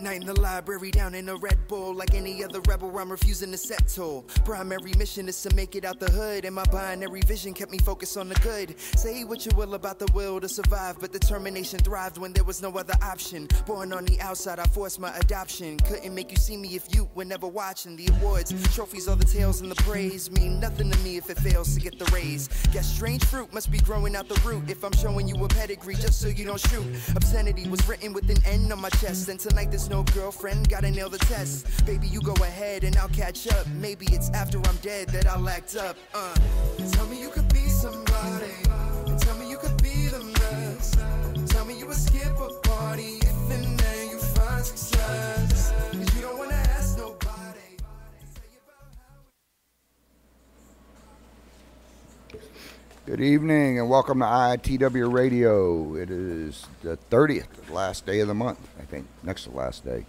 Night in the library, down in a Red Bull. Like any other rebel, I'm refusing to settle. Primary mission is to make it out the hood, and my binary vision kept me focused on the good. Say what you will about the will to survive, but determination thrived when there was no other option. Born on the outside, I forced my adoption. Couldn't make you see me if you were never watching. The awards, trophies, all the tales and the praise mean nothing to me if it fails to get the raise. Guess strange fruit must be growing out the root if I'm showing you a pedigree just so you don't shoot. Obscenity was written with an N on my chest, and tonight there's no girlfriend, gotta nail the test. Baby, you go ahead and I'll catch up. Maybe it's after I'm dead that I'll act up. Tell me you could be somebody, tell me you could be the best. Tell me you would skip a party if and then you find success. 'Cause you don't wanna ask nobody. Good evening and welcome to IITW Radio. It is the 30th, the last day of the month, I think, next to the last day,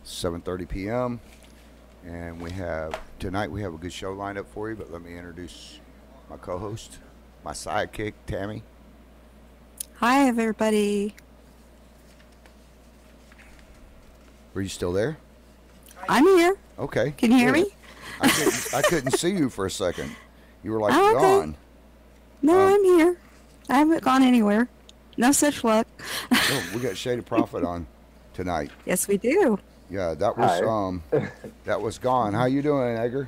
7:30 p.m. And tonight we have a good show lined up for you, but let me introduce my co-host, my sidekick, Tammy. Hi, everybody. Were you still there? I'm here. Okay. Can you hear good. me? I couldn't see you for a second. You were like Oh, okay. gone. No, I'm here. I haven't gone anywhere. No such luck. Oh, we got Shady Prophet on tonight. Yes, we do. Yeah, that was that was gone. How you doing, Edgar?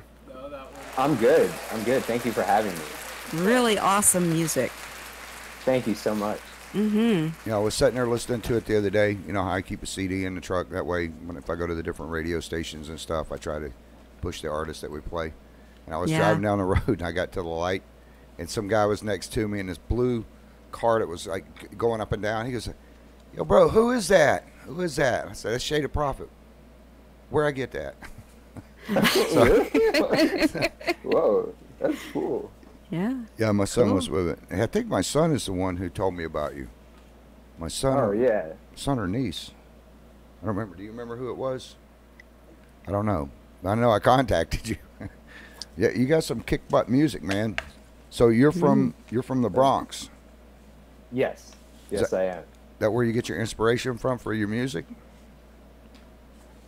I'm good. Thank you for having me. Really awesome music. Thank you so much. Mm-hmm. Yeah, I was sitting there listening to it the other day. You know how I keep a CD in the truck. That way, if I go to the different radio stations and stuff, I try to push the artists that we play. And I was driving down the road, and I got to the light, and some guy was next to me in this blue car that was like going up and down. He goes, "Yo, bro, who is that? Who is that?" I said, "That's Shady Prophet." Where I get that? Whoa, that's cool. Yeah. Yeah, my son was with it. I think my son is the one who told me about you. My son. Oh, yeah. Son or niece. I don't remember. Do you remember who it was? I don't know. I know I contacted you. Yeah, you got some kick butt music, man. So you're from the Bronx. Yes. Yes, I am. That where you get your inspiration from for your music?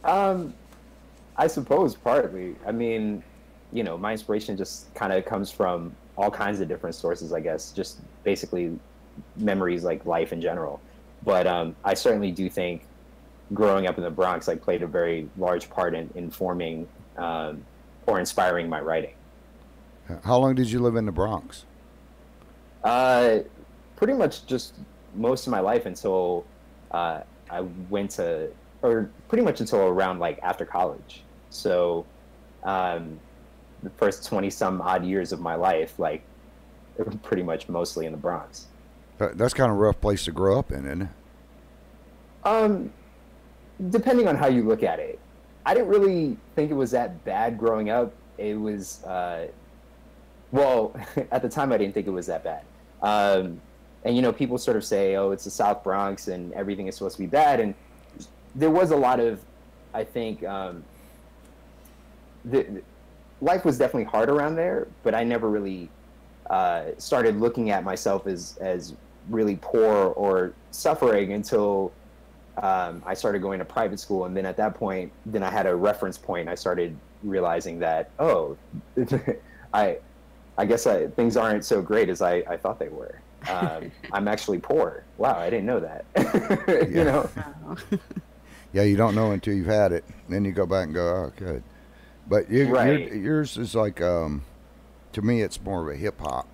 I suppose partly. I mean, you know, my inspiration just kind of comes from all kinds of different sources, I guess. Just basically memories, like life in general. But I certainly do think growing up in the Bronx, like, played a very large part in forming or inspiring my writing. How long did you live in the Bronx? Pretty much just most of my life until I went to, or pretty much until around like after college. So the first 20 some odd years of my life, like, pretty much mostly in the Bronx. That's kind of a rough place to grow up in, isn't it? Depending on how you look at it. I didn't really think it was that bad growing up. It was, well, at the time I didn't think it was that bad. And, you know, people sort of say, oh, it's the South Bronx and everything is supposed to be bad. And there was a lot of, I think, life was definitely hard around there, but I never really started looking at myself as really poor or suffering until I started going to private school. And then at that point, then I had a reference point. I started realizing that, oh, I guess things aren't so great as I thought they were. I'm actually poor. Wow, I didn't know that. You know? Yeah, you don't know until you've had it. Then you go back and go, oh, good. But yours is like, to me, it's more of a hip hop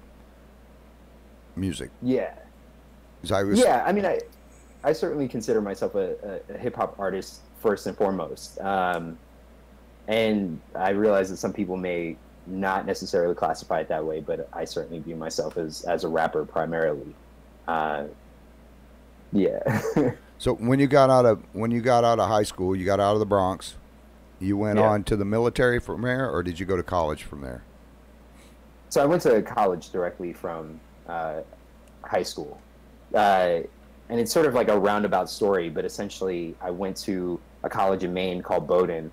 music. Yeah. Yeah, I mean, I certainly consider myself a hip hop artist first and foremost. And I realize that some people may not necessarily classify it that way, but I certainly view myself as a rapper primarily. Yeah. So when you got out of high school, you got out of the Bronx, you went on to the military from there, or did you go to college from there? So I went to college directly from high school. And it's sort of like a roundabout story, but essentially I went to a college in Maine called Bowdoin,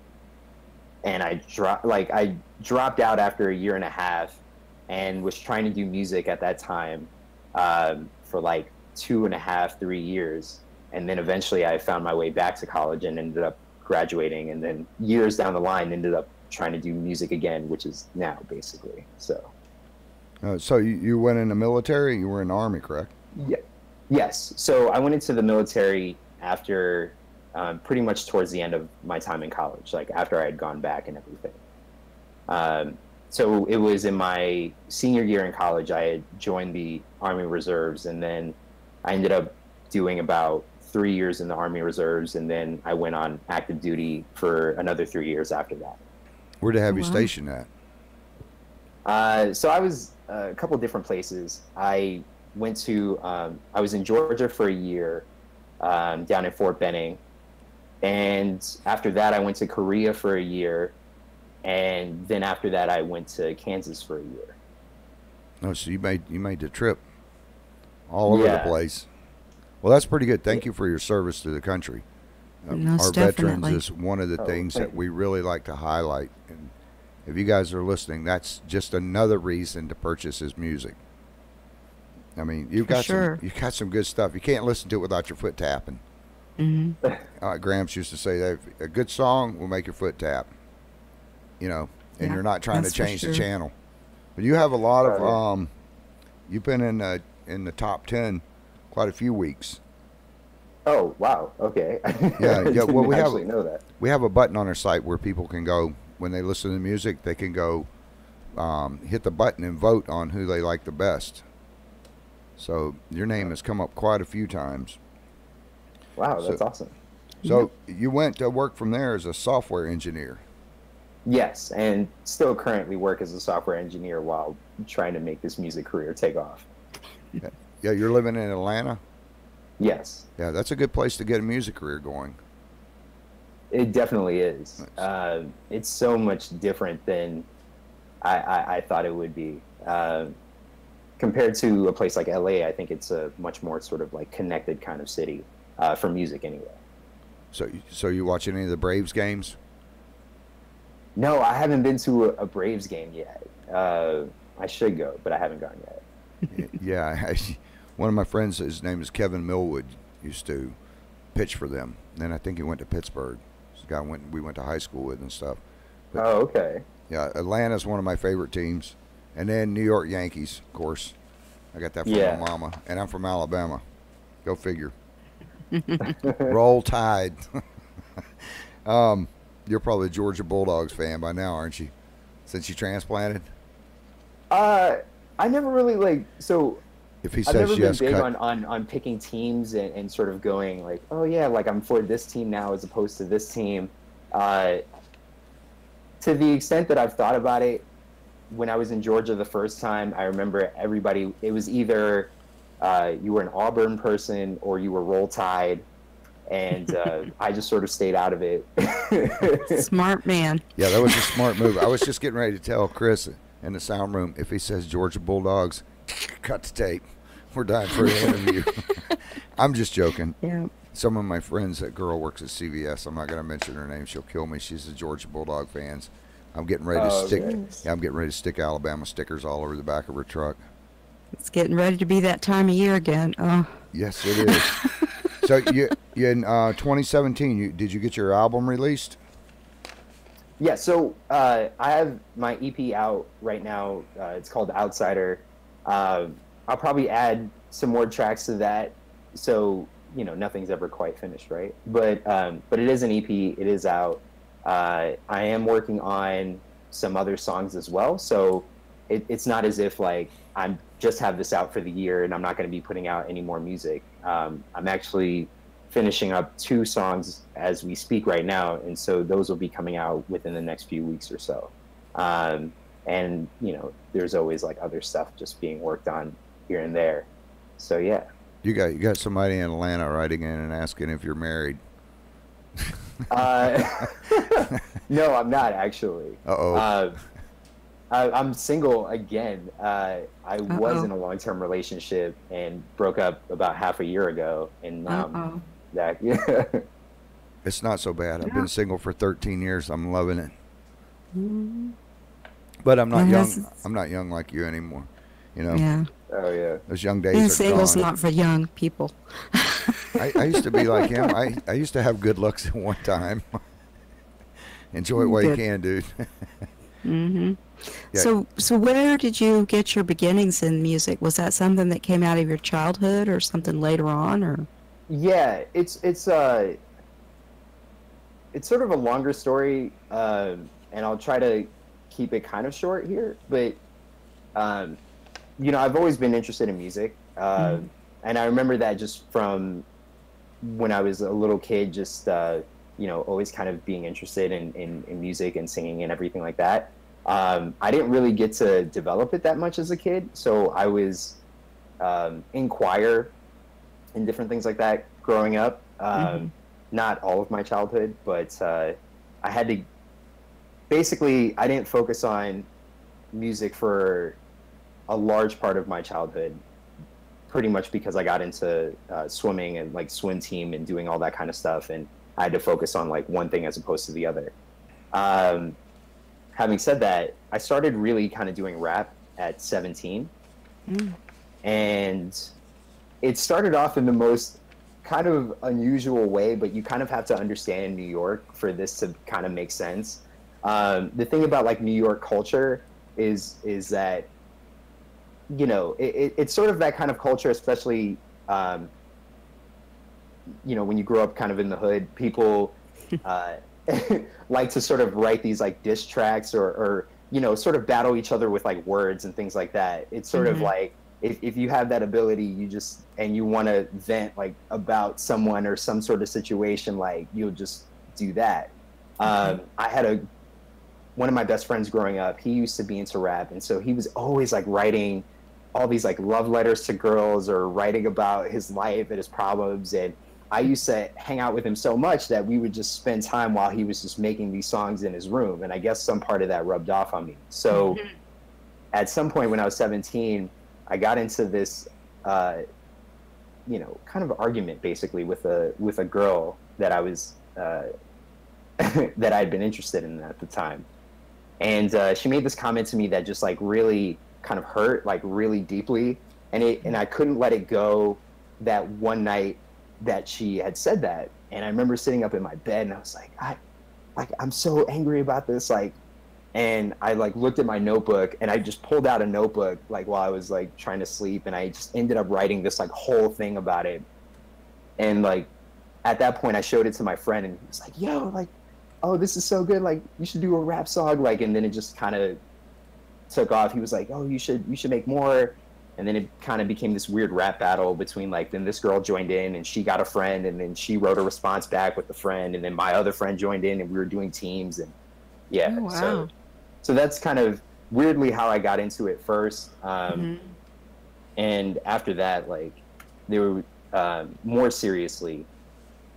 and I dropped out after a year and a half and was trying to do music at that time for like 2.5, 3 years. And then eventually I found my way back to college and ended up graduating, and then years down the line ended up trying to do music again, which is now basically. So. So you went in the military. You were in the Army, correct? Yeah. Yes. So I went into the military after pretty much towards the end of my time in college, like after I had gone back and everything. So it was in my senior year in college, I had joined the Army Reserves, and then I ended up doing about 3 years in the Army Reserves, and then I went on active duty for another 3 years after that. Where did they have you stationed at? So I was a couple different places. I went to, I was in Georgia for a year, down in Fort Benning. And after that, I went to Korea for a year. And then after that, I went to Kansas for a year. Oh, so you made the trip all over the place. Well, that's pretty good. Thank you for your service to the country. Our veterans is one of the things that we really like to highlight. And if you guys are listening, that's just another reason to purchase his music. I mean, you've got some good stuff. You can't listen to it without your foot tapping. Mm-hmm. Gramps used to say that a good song will make your foot tap. You know, and you're not trying to change the channel. But you have a lot of you've been in the top 10 quite a few weeks. Oh wow! Okay. Yeah. Well, know that. We have a button on our site where people can go when they listen to the music. They can go hit the button and vote on who they like the best. So your name has come up quite a few times. Wow, that's awesome. So you went to work from there as a software engineer. Yes, and still currently work as a software engineer while trying to make this music career take off. Yeah, you're living in Atlanta? Yes. Yeah, that's a good place to get a music career going. It definitely is. Nice. It's so much different than I thought it would be. Compared to a place like LA, I think it's a much more sort of like connected kind of city for music anyway. So you watch any of the Braves games? No, I haven't been to a Braves game yet. I should go, but I haven't gone yet. Yeah, one of my friends, his name is Kevin Millwood, used to pitch for them. Then I think he went to Pittsburgh. This guy we went to high school with and stuff. But, okay. Yeah, Atlanta's one of my favorite teams. And then New York Yankees, of course. I got that from my mama. And I'm from Alabama. Go figure. Roll Tide. You're probably a Georgia Bulldogs fan by now, aren't you? Since you transplanted? I never really so if he I've says never yes, been big on picking teams and sort of going like, oh yeah, like I'm for this team now as opposed to this team. To the extent that I've thought about it, when I was in Georgia the first time, I remember everybody, it was either you were an Auburn person or you were Roll Tide. And I just sort of stayed out of it. Smart man. Yeah, that was a smart move. I was just getting ready to tell Chris in the sound room, if he says Georgia Bulldogs, cut the tape. We're dying for an interview. I'm just joking. Yeah. Some of my friends, that girl works at CVS. I'm not going to mention her name. She'll kill me. She's a Georgia Bulldog fans. I'm getting ready to stick. Okay. Yeah, I'm getting ready to stick Alabama stickers all over the back of her truck. It's getting ready to be that time of year again. Oh. Yes, it is. So you in 2017, did you get your album released? Yeah, so I have my EP out right now. It's called Outsider. I'll probably add some more tracks to that. So nothing's ever quite finished, right? But it is an EP. It is out. I am working on some other songs as well. So it's not as if like I'm just have this out for the year and I'm not going to be putting out any more music. I'm actually finishing up 2 songs as we speak right now, and so those will be coming out within the next few weeks or so. And there's always like other stuff just being worked on here and there. So yeah. You got somebody in Atlanta writing in and asking if you're married. No, I'm not actually. Uh-oh. I'm single again. I was in a long-term relationship and broke up about half a year ago. And it's not so bad. I've been single for 13 years. I'm loving it. But I'm not young. I'm not young like you anymore. Yeah. Oh yeah. Those young days Being are single's gone. not for young people. I used to be like him. I used to have good looks at one time. Enjoy it while you Good. can, dude. Mm-hmm. Yeah. So where did you get your beginnings in music? Was that something that came out of your childhood or something later on, or? Yeah, it's sort of a longer story, and I'll try to keep it kind of short here. But um, I've always been interested in music, Mm-hmm. and I remember that just from when I was a little kid, just always kind of being interested in music and singing and everything like that. I didn't really get to develop it that much as a kid, so I was in choir and different things like that growing up. Mm-hmm. Not all of my childhood, but I had to basically, I didn't focus on music for a large part of my childhood, pretty much because I got into swimming and like swim team and doing all that kind of stuff, and I had to focus on like one thing as opposed to the other. Um, Having said that, I started really kind of doing rap at 17, Mm. and it started off in the most kind of unusual way, but you kind of have to understand New York for this to kind of make sense. The thing about like New York culture is that it's sort of that kind of culture, especially when you grow up kind of in the hood, people uh, like to sort of write these like diss tracks or sort of battle each other with like words and things like that. It's sort of Mm-hmm. like if you have that ability, you want to vent like about someone or some sort of situation, like you'll just do that. I had one of my best friends growing up. He used to be into rap, and so he was always like writing all these like love letters to girls or writing about his life and his problems. And I used to hang out with him so much that we would just spend time while he was just making these songs in his room. And I guess some part of that rubbed off on me. So at some point when I was 17, I got into this, kind of argument basically with a girl that I was that I'd been interested in at the time, and she made this comment to me that just like really kind of hurt, like really deeply, and I couldn't let it go. That one night that she had said that, and I remember sitting up in my bed and I was like, I'm so angry about this, like. And I like looked at my notebook and I just pulled out a notebook like while I was like trying to sleep, and I just ended up writing this like whole thing about it. And like at that point I showed it to my friend and he was like, yo, like, oh, this is so good, like you should do a rap song. Like, and then it just kind of took off. He was like, oh, you should make more. And then it kind of became this weird rap battle between like, then this girl joined in and she got a friend, and then she wrote a response back with the friend, and then my other friend joined in and we were doing teams. And yeah. Oh, wow. So that's kind of weirdly how I got into it first. And after that, like, they were more seriously.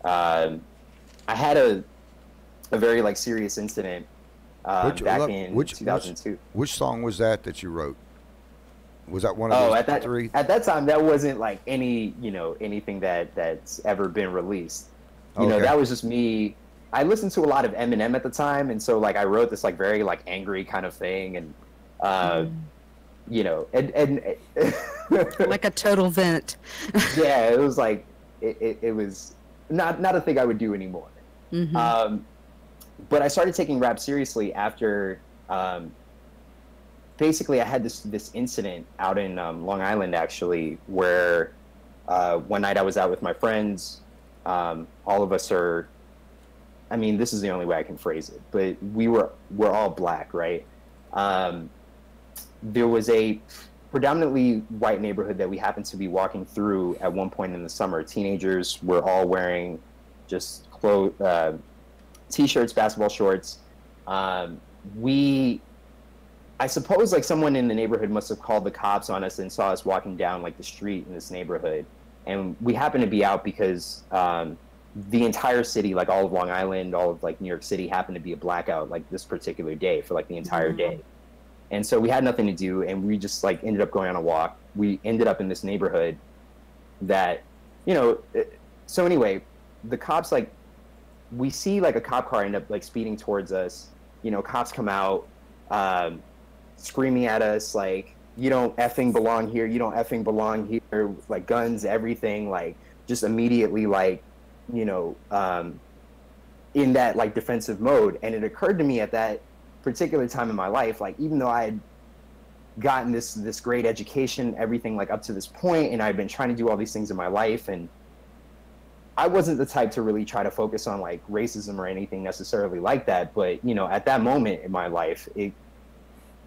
I had a very like serious incident back in 2002. Which song was that you wrote? Was that one of Oh, those three? at that time, that wasn't like anything that's ever been released. Okay. That was just me. I listened to a lot of Eminem at the time, and so like I wrote this like very like angry kind of thing, and and Like a total vent. yeah, it was like it was not a thing I would do anymore. Mm-hmm. But I started taking rap seriously after basically I had this incident out in Long Island actually, where one night I was out with my friends. All of us are. I mean, this is the only way I can phrase it, but we're all black, right? There was a predominantly white neighborhood that we happened to be walking through at one point in the summer. Teenagers were all wearing just t-shirts, basketball shorts. I suppose like someone in the neighborhood must have called the cops on us and saw us walking down like the street in this neighborhood. And we happened to be out because the entire city, like all of Long Island, all of like New York City, happened to be a blackout like this particular day for like the entire day. And so we had nothing to do, and we just like ended up going on a walk. We ended up in this neighborhood that, so anyway, the cops, like, we see like a cop car end up like speeding towards us. Cops come out screaming at us like, you don't effing belong here, you don't effing belong here, like guns, everything, like just immediately like in that like defensive mode. And it occurred to me at that particular time in my life, like even though I had gotten this great education, everything like up to this point, and I've been trying to do all these things in my life, and I wasn't the type to really try to focus on like racism or anything necessarily like that. But you know, at that moment in my life,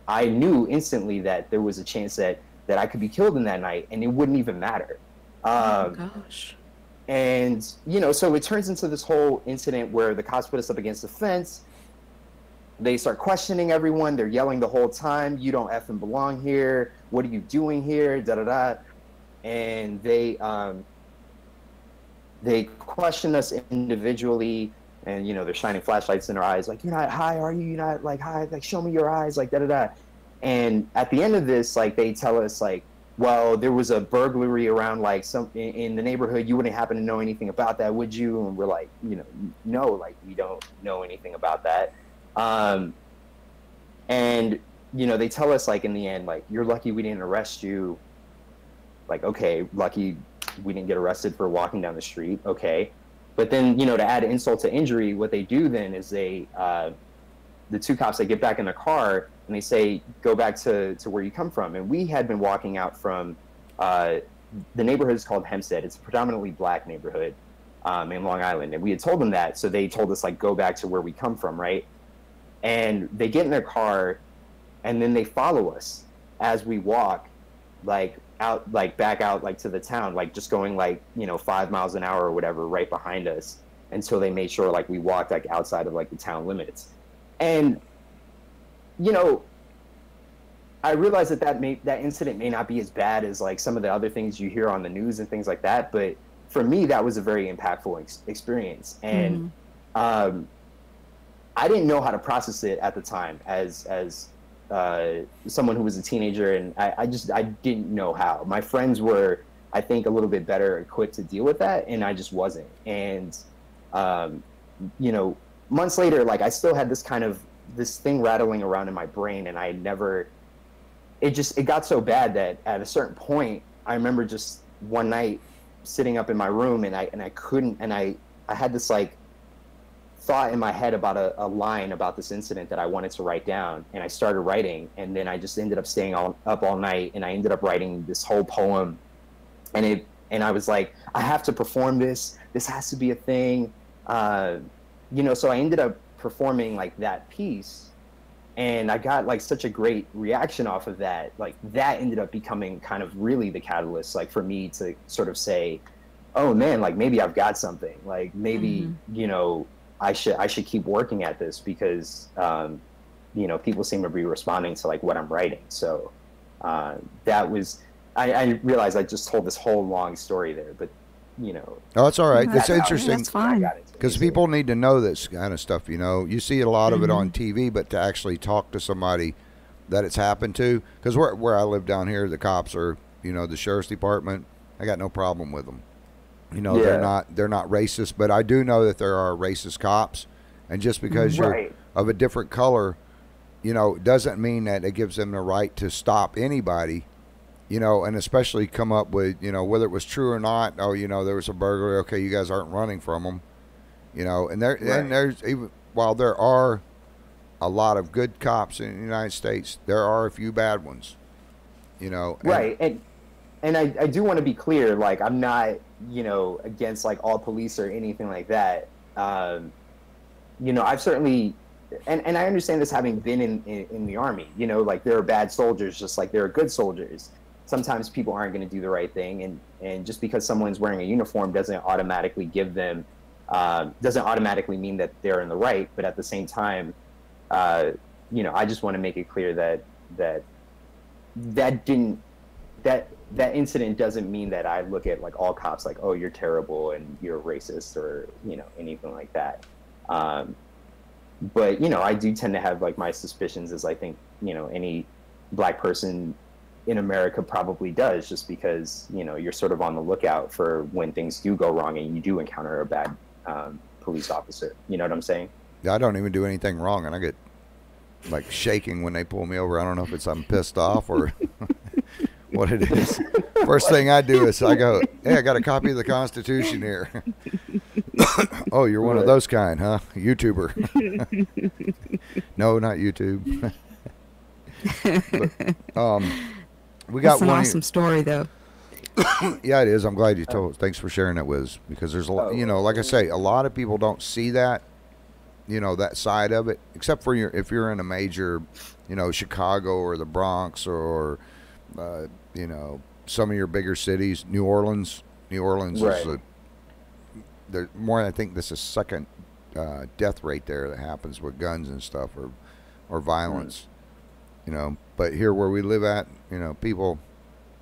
I knew instantly that there was a chance that I could be killed in that night, and it wouldn't even matter. Oh my gosh. And you know, so it turns into this whole incident where the cops put us up against the fence. They start questioning everyone. They're yelling the whole time, "You don't effing belong here. What are you doing here?" Da da da. And they question us individually, and you know, they're shining flashlights in our eyes, like, "You're not high, are you? You're not like high. Like, show me your eyes." Like da da da. And at the end of this, like, they tell us like, "Well, there was a burglary around like some in the neighborhood. You wouldn't happen to know anything about that, would you?" And we're like, you know, no, like we don't know anything about that. And you know, they tell us like in the end, like, "You're lucky we didn't arrest you." Like, okay, lucky we didn't get arrested for walking down the street. Okay. But then, you know, to add insult to injury, what they do then is the two cops, they get back in the car and they say, "Go back to where you come from." And we had been walking out from, the neighborhood is called Hempstead. It's a predominantly black neighborhood in Long Island. And we had told them that. So they told us like, "Go back to where we come from." Right. And they get in their car and then they follow us as we walk, like out, like back out, like to the town, like just going like, you know, 5 miles an hour or whatever, right behind us, until they made sure like we walked like outside of like the town limits. And, you know, I realized that incident may not be as bad as like some of the other things you hear on the news and things like that. But for me, that was a very impactful experience. And, I didn't know how to process it at the time as someone who was a teenager, and I didn't know how. My friends were, I think, a little bit better equipped to deal with that, and I just wasn't. And you know, months later, like I still had this thing rattling around in my brain, and it got so bad that at a certain point, I remember just one night sitting up in my room, and I had this like thought in my head about a line about this incident that I wanted to write down, and I started writing, and then I just ended up staying up all night, and I ended up writing this whole poem, and I was like, I have to perform this has to be a thing, you know. So I ended up performing like that piece, and I got like such a great reaction off of that. Like that ended up becoming kind of really the catalyst, like for me to sort of say, oh man, like maybe I've got something, like maybe, you know, I should keep working at this, because you know, people seem to be responding to like what I'm writing. So that was, I realized I just told this whole long story there, but you know. Oh, that's all right. It's interesting. That's fine. Because people need to know this kind of stuff. You know, you see a lot of it on TV, but to actually talk to somebody that it's happened to, because where I live down here, the cops are, you know, the sheriff's department. I got no problem with them. You know, they're not racist, but I do know that there are racist cops, and just because you're of a different color, you know, doesn't mean that it gives them the right to stop anybody, you know, and especially come up with, you know, whether it was true or not. Oh, you know, there was a burglary. Okay, you guys aren't running from them, you know, and there's even, while there are a lot of good cops in the United States, there are a few bad ones, you know. And I do want to be clear, like, I'm not, you know, against like all police or anything like that. You know, I've certainly, and I understand this having been in the Army, you know, like there are bad soldiers just like there are good soldiers. Sometimes people aren't going to do the right thing, and just because someone's wearing a uniform doesn't automatically give them, doesn't automatically mean that they're in the right. But at the same time, you know, I just want to make it clear that that incident doesn't mean that I look at like all cops like, oh, you're terrible and you're racist, or, you know, anything like that. But, you know, I do tend to have like my suspicions, as I think, you know, any black person in America probably does, just because, you know, you're sort of on the lookout for when things do go wrong and you do encounter a bad police officer. You know what I'm saying? I don't even do anything wrong, and I get like shaking when they pull me over. I don't know if it's I'm pissed off or what it is. First thing I do is I go, hey, I got a copy of the Constitution here. Oh, you're one of those kind, huh? YouTuber. No, not YouTube. But, we got That's an one awesome story, though. Yeah, it is. I'm glad you told. Thanks for sharing that with us, because there's a lot, like I say, a lot of people don't see that, that side of it, except for if you're in a major, Chicago or the Bronx or, some of your bigger cities. New Orleans Right. is the more, I think this is second death rate there that happens with guns and stuff, or violence, but here where we live at,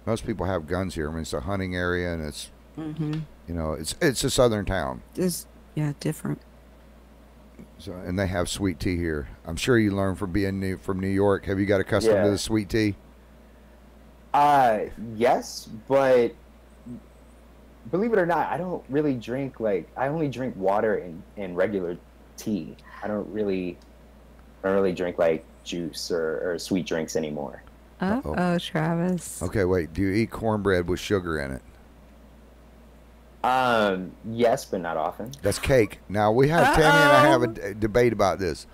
most people have guns here. I mean, it's a hunting area, and it's, it's a southern town. It's, different. So, and they have sweet tea here. I'm sure you learned from being from New York. Have you got accustomed to the sweet tea? Yes, but believe it or not, I don't really drink, I only drink water and regular tea. I don't really drink juice or sweet drinks anymore. Oh, Travis. Okay, wait. Do you eat cornbread with sugar in it? Yes, but not often. That's cake. Now, Tammy and I have a debate about this.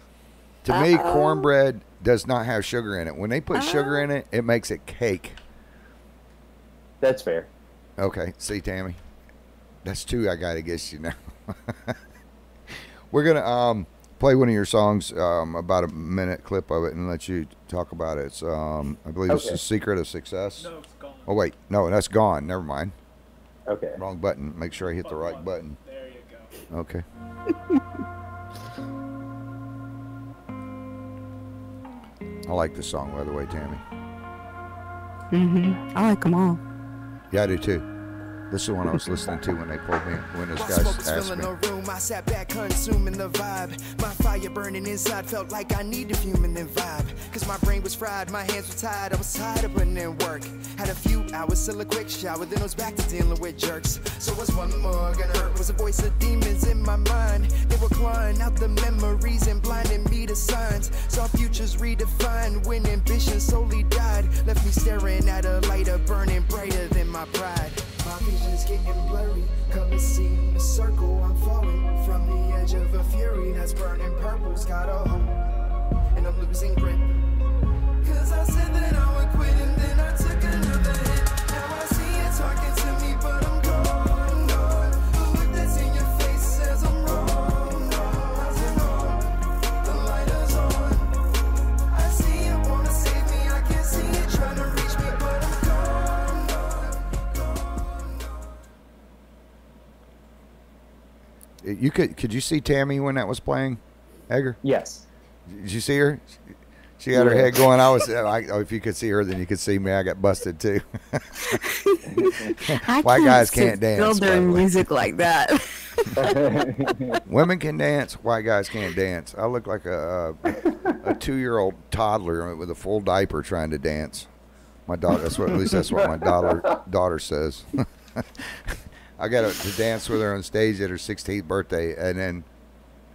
To me, cornbread does not have sugar in it. When they put sugar in it, it makes it cake. That's fair. Okay. See, Tammy? That's two I got against you now. We're going to play one of your songs, about a minute clip of it, and let you talk about it. It's, I believe it's The Secret of Success. No, it's gone. Oh, wait. No, that's gone. Never mind. Okay. Wrong button. Make sure I hit the right button. There you go. Okay. I like this song, by the way, Tammy. I like them all. Yeah, I do too. This is the one I was listening to when they pulled me, when this guy asked me. No room, I sat back consuming the vibe. My fire burning inside felt like I needed human and vibe. Cause my brain was fried, my hands were tired, I was tired of putting in work. Had a few hours till a quick shower, then I was back to dealing with jerks. So what's one more gonna hurt? Was a voice of demons in my mind. They were clawing out the memories and blinding me to signs. Saw futures redefined when ambition solely died. Left me staring at a lighter burning brighter than my pride. My vision's getting blurry, come and see the circle. I'm falling from the edge of a fury that's burning purple's got a hold, and I'm losing grip. Cause I said that I would quit and then I took another hit. Now I see it talking to me, but I'm gone, gone. The look that's in your face says I'm wrong, how's it wrong? The light is on. I see it wanna save me, I can see it trying to reach me, but I'm gone, gone, gone. You could you see Tammy when that was playing, Edgar? Yes. Did you see her? She had her head going. If you could see her, then you could see me. I got busted too. White guys can't dance. During music like that. Women can dance. White guys can't dance. I look like a 2-year-old toddler with a full diaper trying to dance. My daughter. At least that's what my daughter says. I got to dance with her on stage at her 16th birthday, and then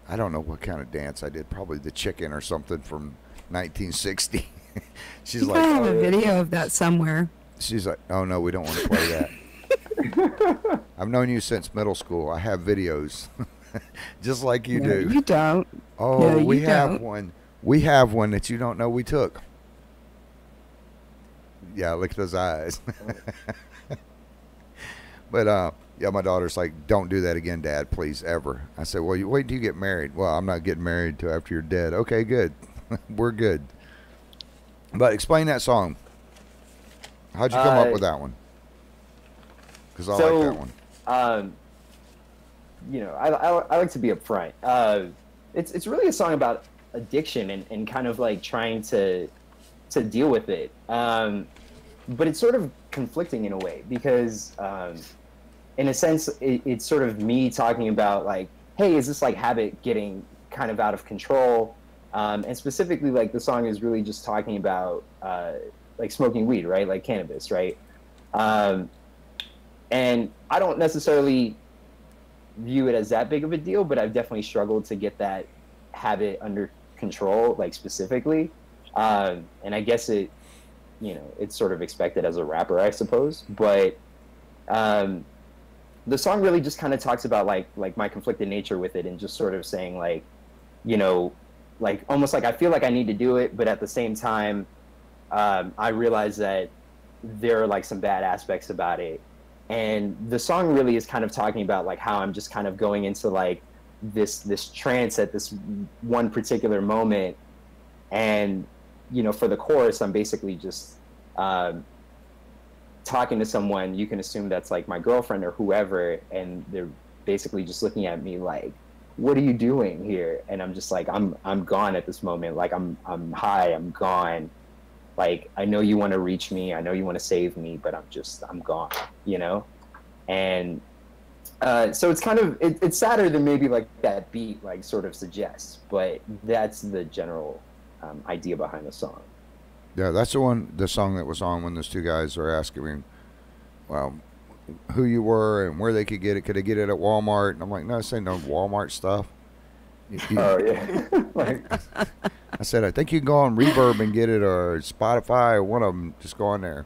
I don't know what kind of dance I did. Probably the chicken or something from 1960. She's like, I have a video of that somewhere. She's like, oh no, we don't want to play that. I've known you since middle school. I have videos, just like you do. You don't. Oh, no, we have don't. one. We have one that you don't know we took. Yeah, look at those eyes. But yeah, my daughter's like, don't do that again, Dad, please, ever. I said, well, you wait till you get married. Well, I'm not getting married till after you're dead. Okay, good. We're good. But explain that song. How'd you come up with that one? Because I like that one. I like to be upfront. It's really a song about addiction and kind of like trying to deal with it. But it's sort of conflicting in a way because, in a sense, it's sort of me talking about like, hey, is this like habit getting kind of out of control? And specifically, like the song is really just talking about like smoking weed, right? Like cannabis, right? And I don't necessarily view it as that big of a deal, but I've definitely struggled to get that habit under control, like specifically. And I guess it's sort of expected as a rapper, I suppose. But the song really just kind of talks about like my conflicted nature with it, and just sort of saying like, you know, like almost like I feel like I need to do it, but at the same time, I realize that there are like some bad aspects about it. And the song really is kind of talking about like how I'm just kind of going into like this trance at this one particular moment. And, you know, for the chorus, I'm basically just talking to someone. You can assume that's like my girlfriend or whoever, and they're basically just looking at me like, what are you doing here? And I'm just like, I'm gone at this moment. Like I'm high, I'm gone. Like, I know you want to reach me, I know you want to save me, but I'm gone, you know? And so it's kind of, it's sadder than maybe like that beat like sort of suggests, but that's the general idea behind the song. Yeah, that's the song that was on when those two guys are asking me, well, who you were and where they could get it. Could they get it at Walmart? And I'm like, no, this ain't no Walmart stuff. Oh, yeah. Like, I said, I think you can go on Reverb and get it, or Spotify, or one of them. Just go on there.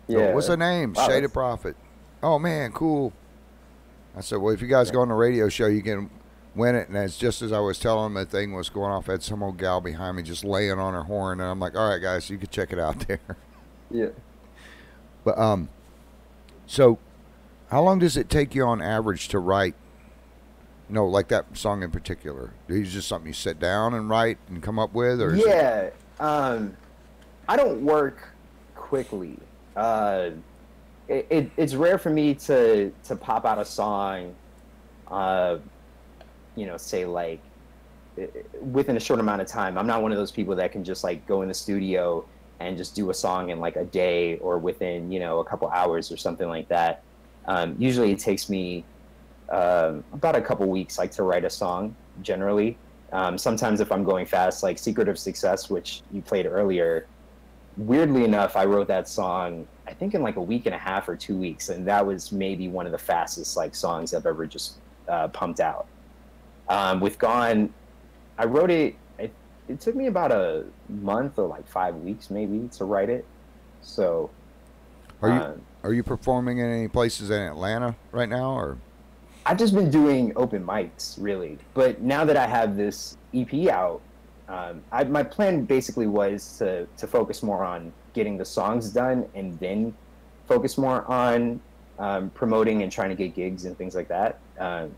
So, yeah. what's the name? Wow, Shaded Prophet. Oh, man, cool. I said, well, if you guys go on the radio show, you can win it. And as just as I was telling them, the thing was going off, I had some old gal behind me just laying on her horn. And I'm like, all right, guys, you can check it out there. Yeah. But, so how long does it take you on average to write? No, like that song in particular. Is it just something you sit down and write and come up with, or? Yeah, I don't work quickly. It's rare for me to pop out a song, you know, say like within a short amount of time. I'm not one of those people that can just like go in the studio and just do a song in like a day or within, you know, a couple hours or something like that. Usually it takes me about a couple weeks like to write a song generally. Sometimes if I'm going fast, like Secret of Success, which you played earlier, weirdly enough, I wrote that song I think in like a week and a half or 2 weeks, and that was maybe one of the fastest like songs I've ever just pumped out. With Gone, I wrote it, it took me about a month or like 5 weeks maybe to write it. So are you performing in any places in Atlanta right now, or? I've just been doing open mics, really. But now that I have this EP out, my plan basically was to focus more on getting the songs done and then focus more on promoting and trying to get gigs and things like that.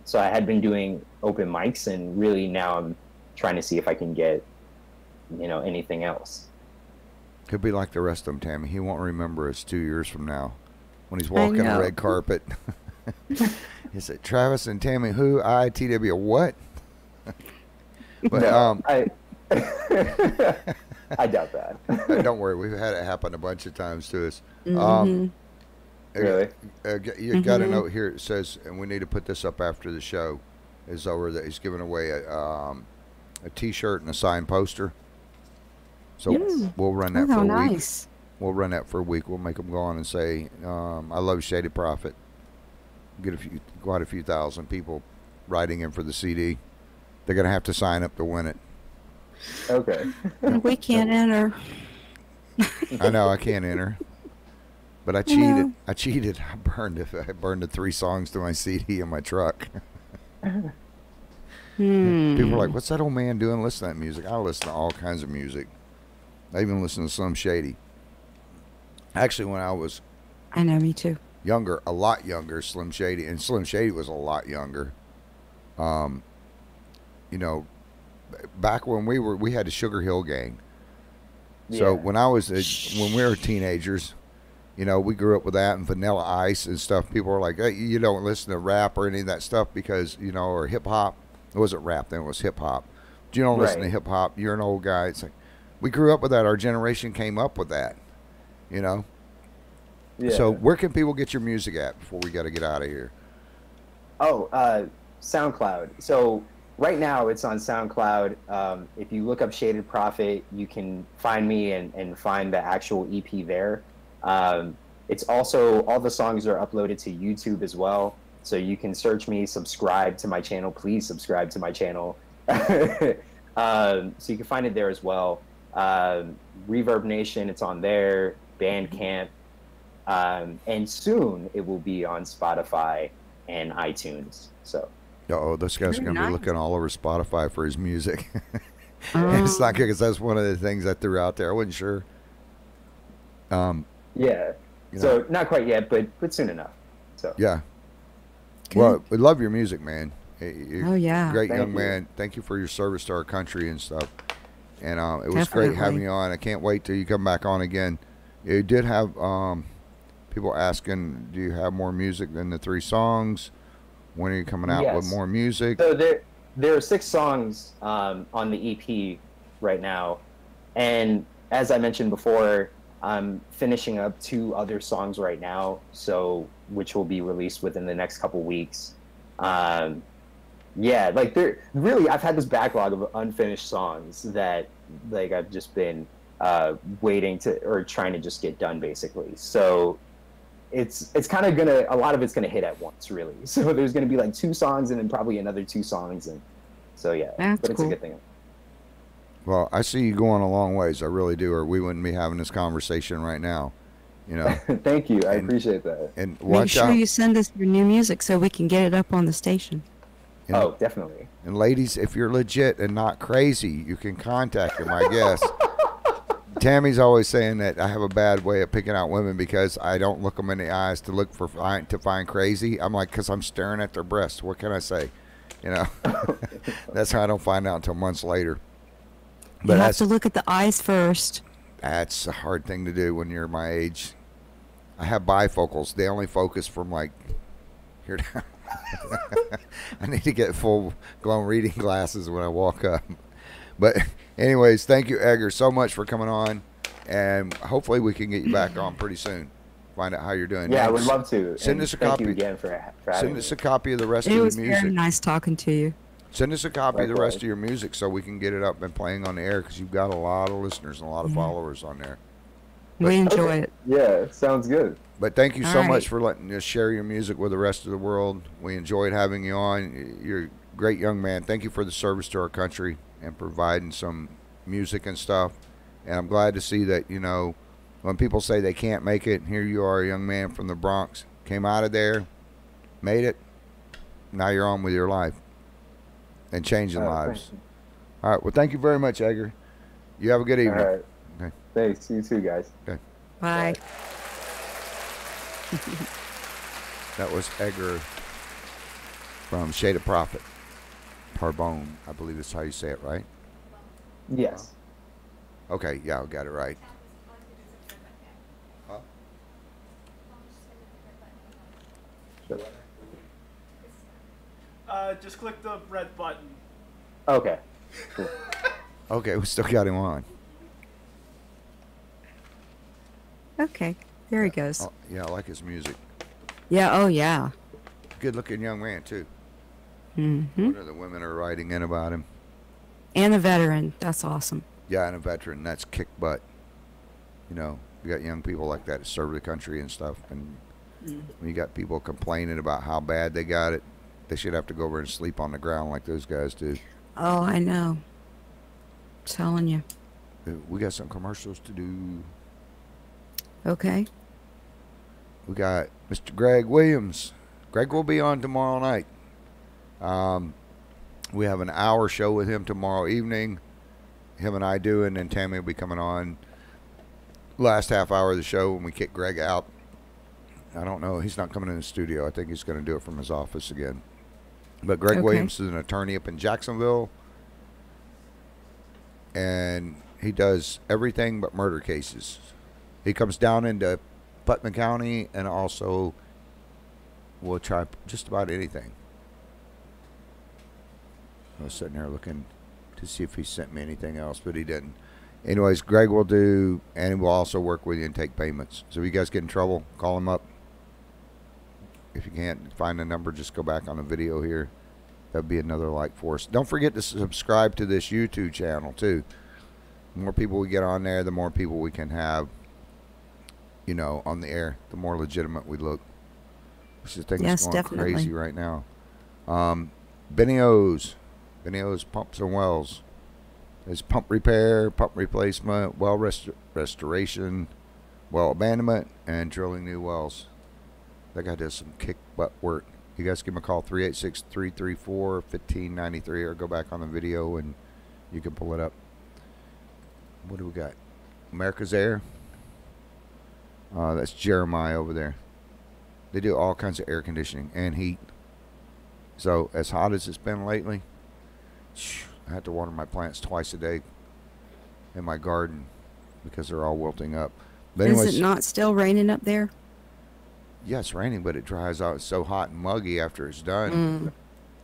So I had been doing open mics, and really now I'm trying to see if I can get, you know, anything else. Could be like the rest of them, Tammy. He won't remember us 2 years from now when he's walking the red carpet. He said, Travis and Tammy, who? IITW, what? But no, I doubt that. Don't worry, we've had it happen a bunch of times to us. Really? You got a note here. It says, and we need to put this up after the show is over, that he's giving away a T-shirt and a signed poster. So we'll run that for a week. We'll run that for a week. We'll make them go on and say, I love Shaded Prophet. Get quite a few thousand people writing in for the CD. They're going to have to sign up to win it. Okay. We can't enter. I know I can't enter, but I cheated. I cheated. I burned the 3 songs to my CD in my truck. People are like, "What's that old man doing? Listen to that music." I listen to all kinds of music. I even listen to Slim Shady. Actually, when I was, I know, me too. Younger, a lot younger, Slim Shady was a lot younger. You know, back when we had the Sugar Hill Gang. So when when we were teenagers, you know, we grew up with that and Vanilla Ice and stuff. People were like, hey, you don't listen to rap or any of that stuff because, you know, or hip hop. It wasn't rap then, it was hip hop. You don't listen to hip hop, you're an old guy. It's like, we grew up with that. Our generation came up with that, you know. Yeah. So where can people get your music at before we got to get out of here? Oh, SoundCloud. So right now it's on SoundCloud. If you look up Shaded Prophet, you can find me and find the actual EP there. It's also, all the songs are uploaded to YouTube as well. So you can search me, subscribe to my channel. Please subscribe to my channel. So you can find it there as well. Reverb Nation, it's on there. Bandcamp. And soon it will be on Spotify and iTunes. So. Oh, this guy's Very going to be nice. looking all over Spotify for his music. It's not good because that's one of the things I threw out there. I wasn't sure. Yeah. So not quite yet, but soon enough. So. Yeah. Good. Well, we love your music, man. You're Oh, yeah. great Thank young you. man. Thank you for your service to our country and stuff. And it was great Definitely. having you on. I can't wait till you come back on again. You did have people asking, do you have more music than the 3 songs? When are you coming out with Yes. more music? So there are 6 songs on the EP right now, and as I mentioned before, I'm finishing up 2 other songs right now, so which will be released within the next couple weeks. Yeah, like I've had this backlog of unfinished songs that like I've just been waiting to or trying to just get done basically. So it's kind of a lot of it's gonna hit at once really. So there's gonna be like 2 songs and then probably another 2 songs, and so yeah, That's but it's cool. a good thing. Well, I see you going a long ways. I really do, or we wouldn't be having this conversation right now. You know, Thank you, I And- appreciate that. and Make watch sure out. you send us your new music so we can get it up on the station. And, Oh, definitely. and ladies, if you're legit and not crazy, you can contact him, I guess. Tammy's always saying that I have a bad way of picking out women because I don't look them in the eyes to look for to find crazy. I'm like, because I'm staring at their breasts. What can I say? You know, that's how I don't find out until months later. But You have that's to look at the eyes first. that's a hard thing to do when you're my age. I have bifocals. They only focus from like here down. I need to get full blown reading glasses when I walk up. But anyways, thank you, Edgar, so much for coming on, and hopefully we can get you back on pretty soon. Find out how you're doing. Yeah, I And would love to. Send And us a thank copy. you again for having Send me. us a copy of the rest It of was the very music. nice talking to you. Send us a copy of the rest Likewise. of your music so we can get it up and playing on the air because you've got a lot of listeners and a lot of followers on there. We enjoy Okay. it. Yeah, sounds good. But thank you All so right. much for letting us share your music with the rest of the world. We enjoyed having you on. You're a great young man. Thank you for the service to our country and providing some music and stuff. And I'm glad to see that, you know, when people say they can't make it, here you are, a young man from the Bronx, came out of there, made it. Now you're on with your life and changing lives. Thank you. All right. Well, thank you very much, Edgar. You have a good All evening. right. Okay. Thanks. You too, guys. Bye. That was Edgar from Shade of Prophet. Parbone, I believe that's how you say it, right? Yes. Okay, yeah, I got it right. Huh? Just click the red button. Okay. Cool. Okay, we still got him on. Okay. There he goes. Oh, yeah, I like his music. Yeah. Oh, yeah. Good looking young man, too. Mm-hmm. One of the women are writing in about him. And a veteran. That's awesome. Yeah, and a veteran. That's kick butt. You know, you got young people like that that serve the country and stuff. And when you got people complaining about how bad they got it, they should have to go over and sleep on the ground like those guys do. Oh, I know. Telling you. We got some commercials to do. Okay. We got Mr. Greg Williams. Greg will be on tomorrow night. We have an hour show with him tomorrow evening. Him and I do, and then Tammy will be coming on last half hour of the show when we kick Greg out. I don't know. He's not coming in the studio. I think he's going to do it from his office again. But Greg Okay. Williams is an attorney up in Jacksonville, and he does everything but murder cases. He comes down into Putnam County and also will try just about anything. I was sitting there looking to see if he sent me anything else, but he didn't. Anyways, Greg will do, and he will also work with you and take payments. So if you guys get in trouble, call him up. If you can't find the number, just go back on the video here. That'd be another like for us. Don't forget to subscribe to this YouTube channel, too. The more people we get on there, the more people we can have, you know, on the air, the more legitimate we look. Which is the thing Yes, that's going definitely. crazy right now. Benny O's Pumps and Wells. There's pump repair, pump replacement, well restoration, well abandonment, and drilling new wells. That guy does some kick butt work. you guys give them a call, 386-334-1593, or go back on the video and you can pull it up. What do we got? America's Air. That's Jeremiah over there. They do all kinds of air conditioning and heat. So as hot as it's been lately, I have to water my plants twice a day in my garden because they're all wilting up. But anyways, is it not still raining up there? Yeah, it's raining, but it dries out. It's so hot and muggy after it's done.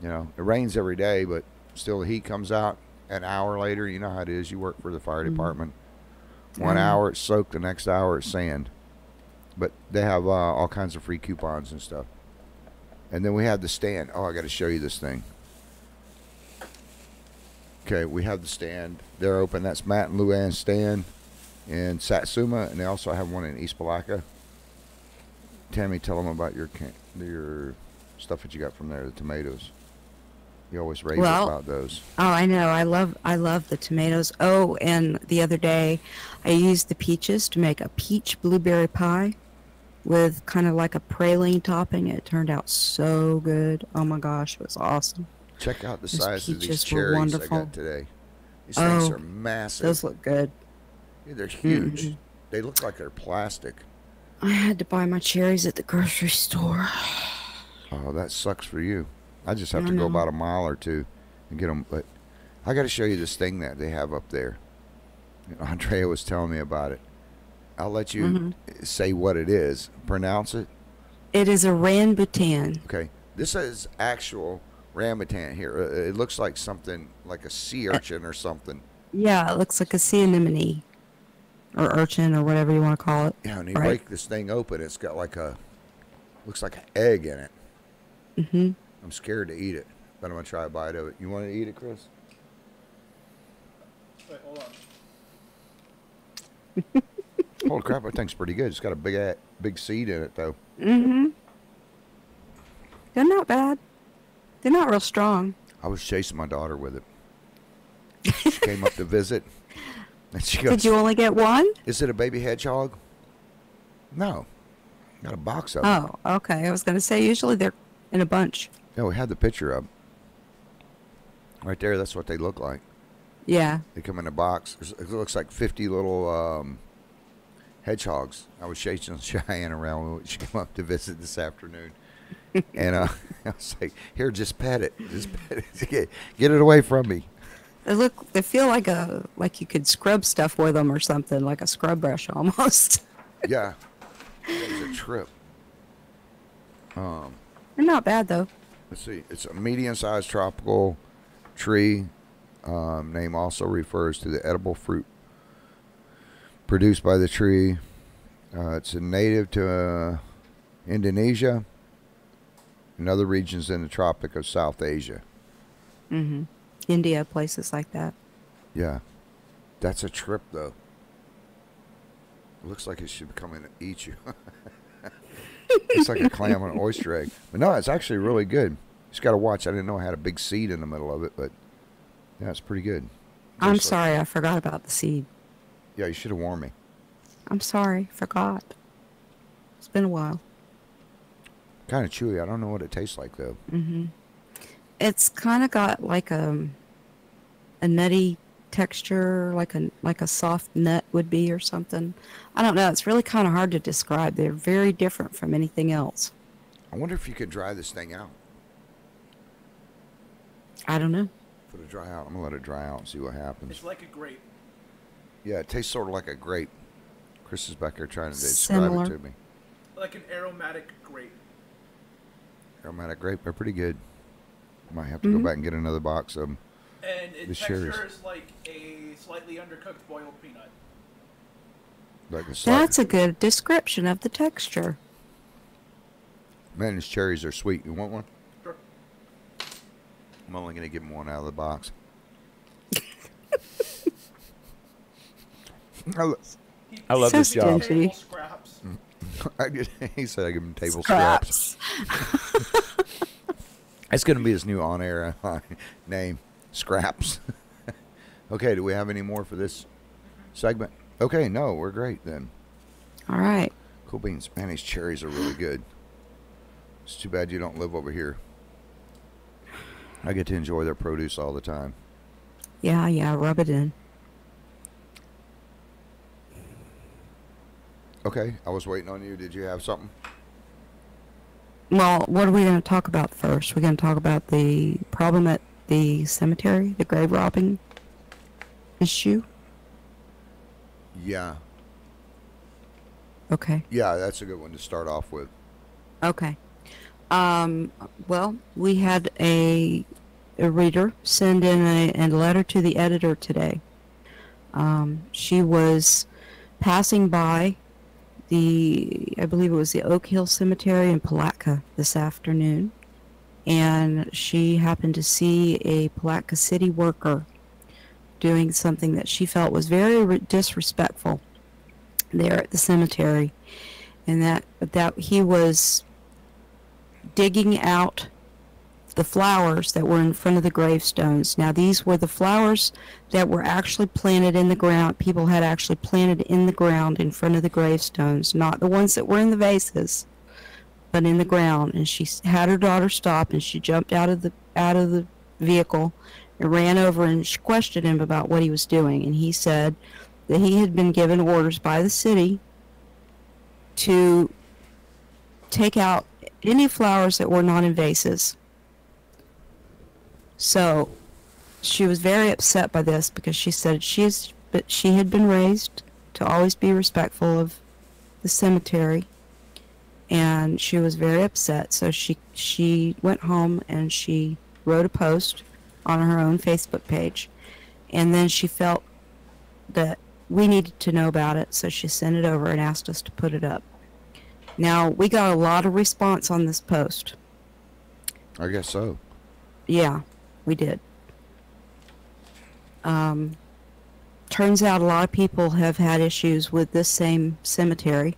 You know, it rains every day, but still the heat comes out an hour later. You know how it is. You work for the fire department. 1 hour it's soaked, the next hour it's sand. But they have all kinds of free coupons and stuff. And then we have the stand. Oh, I got to show you this thing. Okay, we have the stand. They're open. That's Matt and Luann's stand in Satsuma, and they also have one in East Palatka. Tammy, tell them about your stuff that you got from there, the tomatoes. You always rave about those. Oh, I know. I love the tomatoes. Oh, and the other day, I used the peaches to make a peach blueberry pie with kind of like a praline topping. It turned out so good. Oh my gosh, it was awesome. Check out the size of these cherries I got today. These things are massive. Those look good. Yeah, they're huge. They look like they're plastic. I had to buy my cherries at the grocery store. Oh, that sucks for you. I just have to go about a mile or two and get them. But I got to show you this thing that they have up there. Andrea was telling me about it. I'll let you say what it is. Pronounce it. It is a rambutan. Okay. This is actual rambutan here. It looks like something like a sea urchin or something. Yeah, it looks like a sea anemone. Or urchin, or whatever you want to call it. Yeah, and you break this thing open, it's got like looks like an egg in it. I'm scared to eat it, but I'm going to try a bite of it. You want to eat it, Chris? Wait, hold on. Holy crap, that thing's pretty good. It's got a big seed in it, though. They're not bad. They're not real strong. I was chasing my daughter with it. She came up to visit. And she goes, did you only get one? Is it a baby hedgehog? No. Got a box of them. Oh, okay. I was going to say, usually they're in a bunch. Yeah, we had the picture up. Right there, that's what they look like. Yeah. They come in a box. It looks like 50 little hedgehogs. I was chasing Cheyenne around when she came up to visit this afternoon. And I was like, here, just pet it. Just pet it. Get it away from me. They feel like you could scrub stuff with them or something, like a scrub brush almost. Yeah. It was a trip. They're not bad, though. Let's see. It's a medium-sized tropical tree. Name also refers to the edible fruit produced by the tree. It's a native to Indonesia and other regions in the Tropic of South Asia. India, places like that. Yeah. That's a trip, though. It looks like it should come in and eat you. It's like a clam and an oyster egg. But no, it's actually really good. Just got to watch. I didn't know it had a big seed in the middle of it, but yeah, it's pretty good. I'm sorry, I forgot about the seed. Yeah, you should have warned me. I'm sorry, forgot. It's been a while. Kind of chewy. I don't know what it tastes like, though. It's kind of got like a nutty texture, like a soft nut would be or something. I don't know. It's really kind of hard to describe. They're very different from anything else. I wonder if you could dry this thing out. I don't know. Put it dry out. I'm going to let it dry out and see what happens. It's like a grape. Yeah, it tastes sort of like a grape. Chris is back here trying to describe it to me. Like an aromatic grape. Aromatic grape. They're pretty good. Might have to go back and get another box of them. And its texture is like a slightly undercooked boiled peanut. That's a good description of the texture. Man, these cherries are sweet. You want one? Sure. I'm only going to give him one out of the box. I love this job. Stingy. Scraps. He said I give him table scraps. That's going to be his new on-air name, Scraps. Okay, do we have any more for this segment? Okay, no, we're great then. All right. Cool beans. Man, these cherries are really good. It's too bad you don't live over here. I get to enjoy their produce all the time. Yeah, yeah, rub it in. Okay, I was waiting on you. Did you have something? Well, what are we going to talk about first? We're going to talk about the problem at the cemetery, the grave robbing issue? Yeah. Okay. Yeah, that's a good one to start off with. Okay. Well, we had a reader send in a letter to the editor today. She was passing by I believe it was the Oak Hill Cemetery in Palatka this afternoon, and she happened to see a Palatka city worker doing something that she felt was very disrespectful there at the cemetery, and that he was digging out the flowers that were in front of the gravestones. Now, these were the flowers that were actually planted in the ground. People had actually planted in the ground in front of the gravestones, not the ones that were in the vases, but in the ground. And she had her daughter stop, and she jumped out of the vehicle and ran over, and she questioned him about what he was doing. And he said that he had been given orders by the city to take out any flowers that were not in vases. So she was very upset by this because she said she had been raised to always be respectful of the cemetery, and she was very upset. So she went home and she wrote a post on her own Facebook page, and then she felt that we needed to know about it, so she sent it over and asked us to put it up. Now, we got a lot of response on this post. I guess so. Yeah, we did. Turns out a lot of people have had issues with this same cemetery,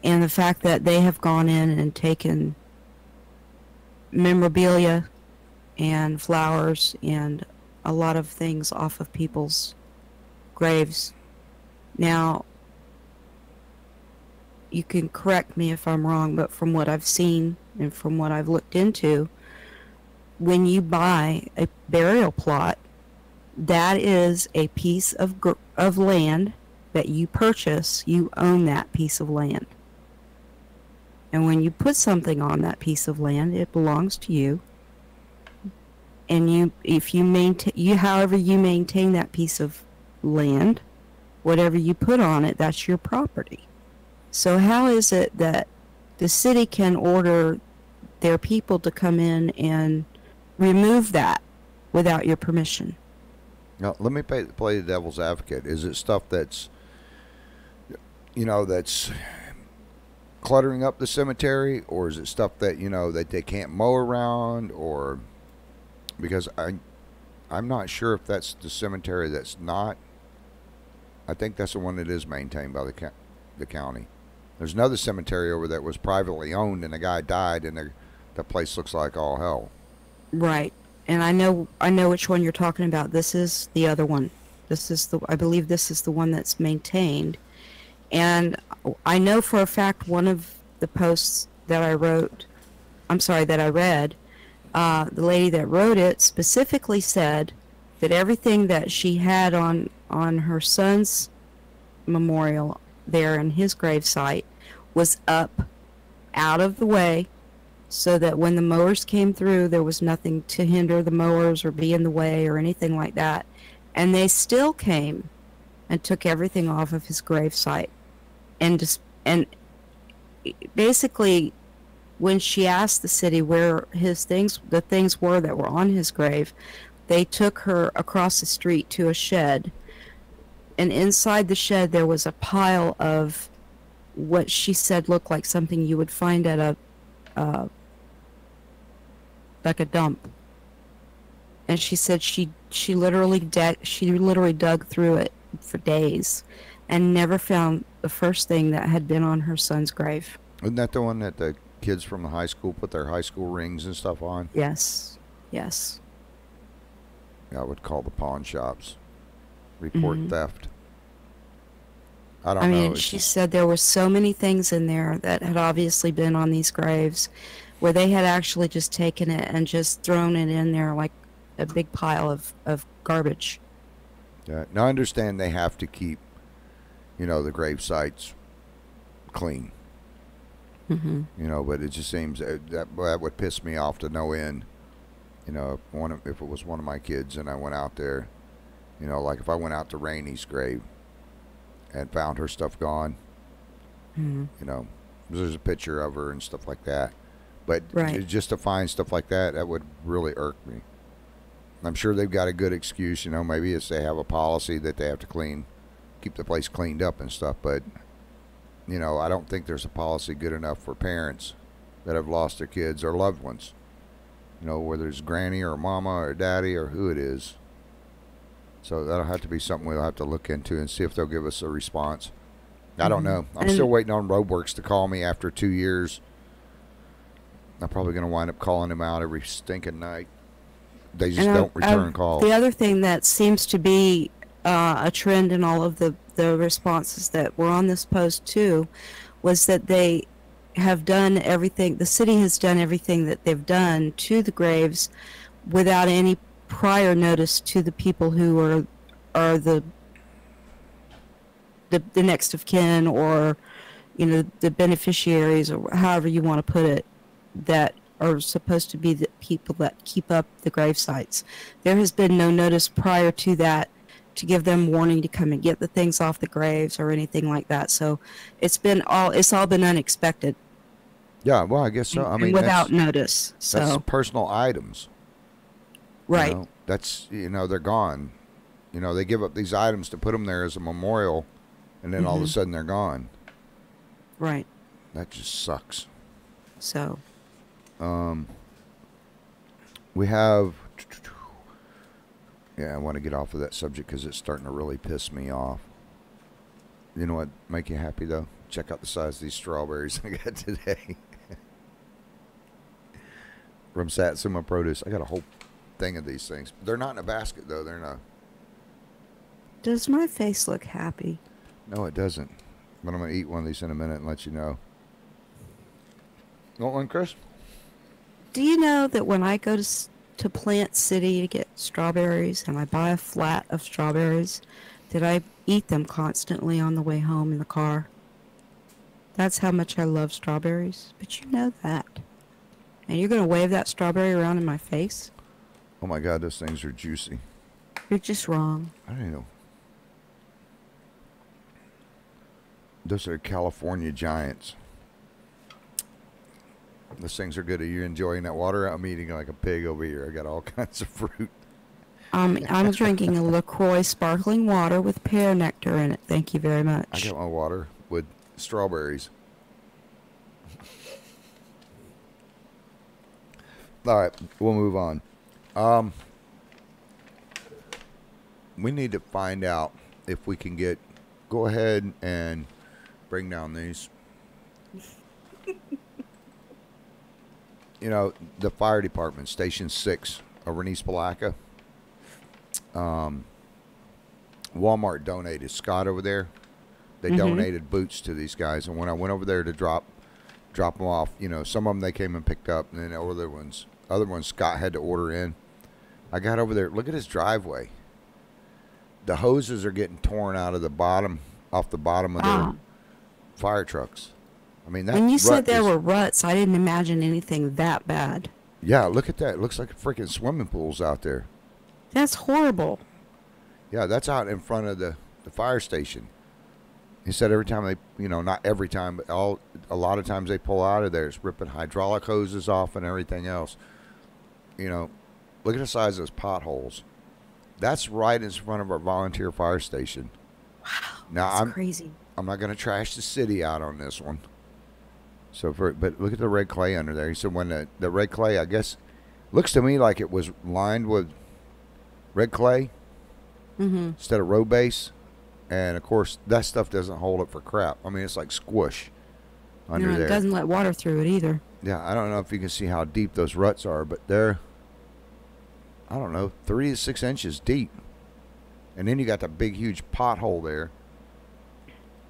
and the fact that they have gone in and taken memorabilia and flowers and a lot of things off of people's graves. Now, you can correct me if I'm wrong, but from what I've seen and from what I've looked into, when you buy a burial plot, that is a piece of land that you purchase. You own that piece of land. And when you put something on that piece of land, it belongs to you. And however you maintain that piece of land, whatever you put on it, that's your property. So how is it that the city can order their people to come in and remove that without your permission? Now, let me play the devil's advocate. Is it stuff that's, that's cluttering up the cemetery, or is it stuff that, that they can't mow around, or because I'm not sure if that's the cemetery that's not. I think that's the one that is maintained by the county. There's another cemetery over that was privately owned, and the guy died, and the place looks like all hell. Right. And I know which one you're talking about. This is the other one. I believe this is the one that's maintained. And I know for a fact one of the posts that I read, the lady that wrote it specifically said that everything that she had on her son's memorial there in his gravesite was up out of the way, so that when the mowers came through, there was nothing to hinder the mowers or be in the way or anything like that. And they still came and took everything off of his gravesite. And basically, when she asked the city where the things were that were on his grave, they took her across the street to a shed. And inside the shed, there was a pile of what she said looked like something you would find at like a dump. And she said she literally dug through it for days and never found the first thing that had been on her son's grave. Isn't that the one that the kids from the high school put their high school rings and stuff on? Yes. Yeah, I would call the pawn shops. Report theft. I don't know. She said there were so many things in there that had obviously been on these graves, where they had actually just taken it and just thrown it in there like a big pile of garbage. Yeah. Now I understand they have to keep, the grave sites clean. Mm-hmm. But it just seems that would piss me off to no end. If it was one of my kids and I went out there, like if I went out to Rainey's grave and found her stuff gone, there's a picture of her and stuff like that. But just to find stuff like that would really irk me. I'm sure they've got a good excuse, maybe it's they have a policy that they have to keep the place cleaned up and stuff, but, I don't think there's a policy good enough for parents that have lost their kids or loved ones. Whether it's granny or mama or daddy or who it is. So that'll have to be something we'll have to look into and see if they'll give us a response. I don't know. I'm still waiting on Roadworks to call me after 2 years. I'm probably going to wind up calling them out every stinking night. They just don't return calls. The other thing that seems to be a trend in all of the responses that were on this post too was that they have done everything, the city has done everything that they've done to the graves without any prior notice to the people who are the next of kin, or the beneficiaries, or however you want to put it, that are supposed to be the people that keep up the grave sites. There has been no notice prior to that to give them warning to come and get the things off the graves or anything like that. So it's all been unexpected. Yeah, well, I guess so. I mean, without notice. So that's personal items. Right. That's, they're gone. They give up these items to put them there as a memorial, and then all of a sudden they're gone. Right. That just sucks. So. We have. Yeah, I want to get off of that subject because it's starting to really piss me off. You know what make you happy though? Check out the size of these strawberries I got today. From Satsuma Produce. I got a whole thing of these things. They're not in a basket though. They're not. Does my face look happy? No, it doesn't. But I'm going to eat one of these in a minute and let you know. You want one, Chris? Do you know that when I go to Plant City to get strawberries and I buy a flat of strawberries, that I eat them constantly on the way home in the car? That's how much I love strawberries. But you know that. And you're going to wave that strawberry around in my face? Oh my God, those things are juicy. You're just wrong. I don't know. Those are California Giants. Those things are good. Are you enjoying that water? I'm eating like a pig over here. I got all kinds of fruit. I'm drinking a LaCroix sparkling water with pear nectar in it. Thank you very much. I got my water with strawberries. All right, we'll move on. We need to find out if we can go ahead and bring down these. The fire department, Station 6 over in East Palatka. Walmart donated, Scott over there, they donated boots to these guys. And when I went over there to drop them off, some of them they came and picked up, and then other ones Scott had to order in. I got over there. Look at his driveway. The hoses are getting torn out of off the bottom of their fire trucks. I mean, that when you said there were ruts, I didn't imagine anything that bad. Yeah, look at that. It looks like freaking swimming pools out there. That's horrible. Yeah, that's out in front of the fire station. He said every time they, not every time, but a lot of times they pull out of there, it's ripping hydraulic hoses off and everything else. Look at the size of those potholes. That's right in front of our volunteer fire station. Wow, now, that's crazy. I'm not going to trash the city out on this one. But look at the red clay under there. He said when the red clay, I guess, looks to me like it was lined with red clay instead of road base. And, of course, that stuff doesn't hold it for crap. I mean, it's like squish under there. It doesn't let water through it either. Yeah, I don't know if you can see how deep those ruts are, but they're, 3 to 6 inches deep. And then you got the big, huge pothole there.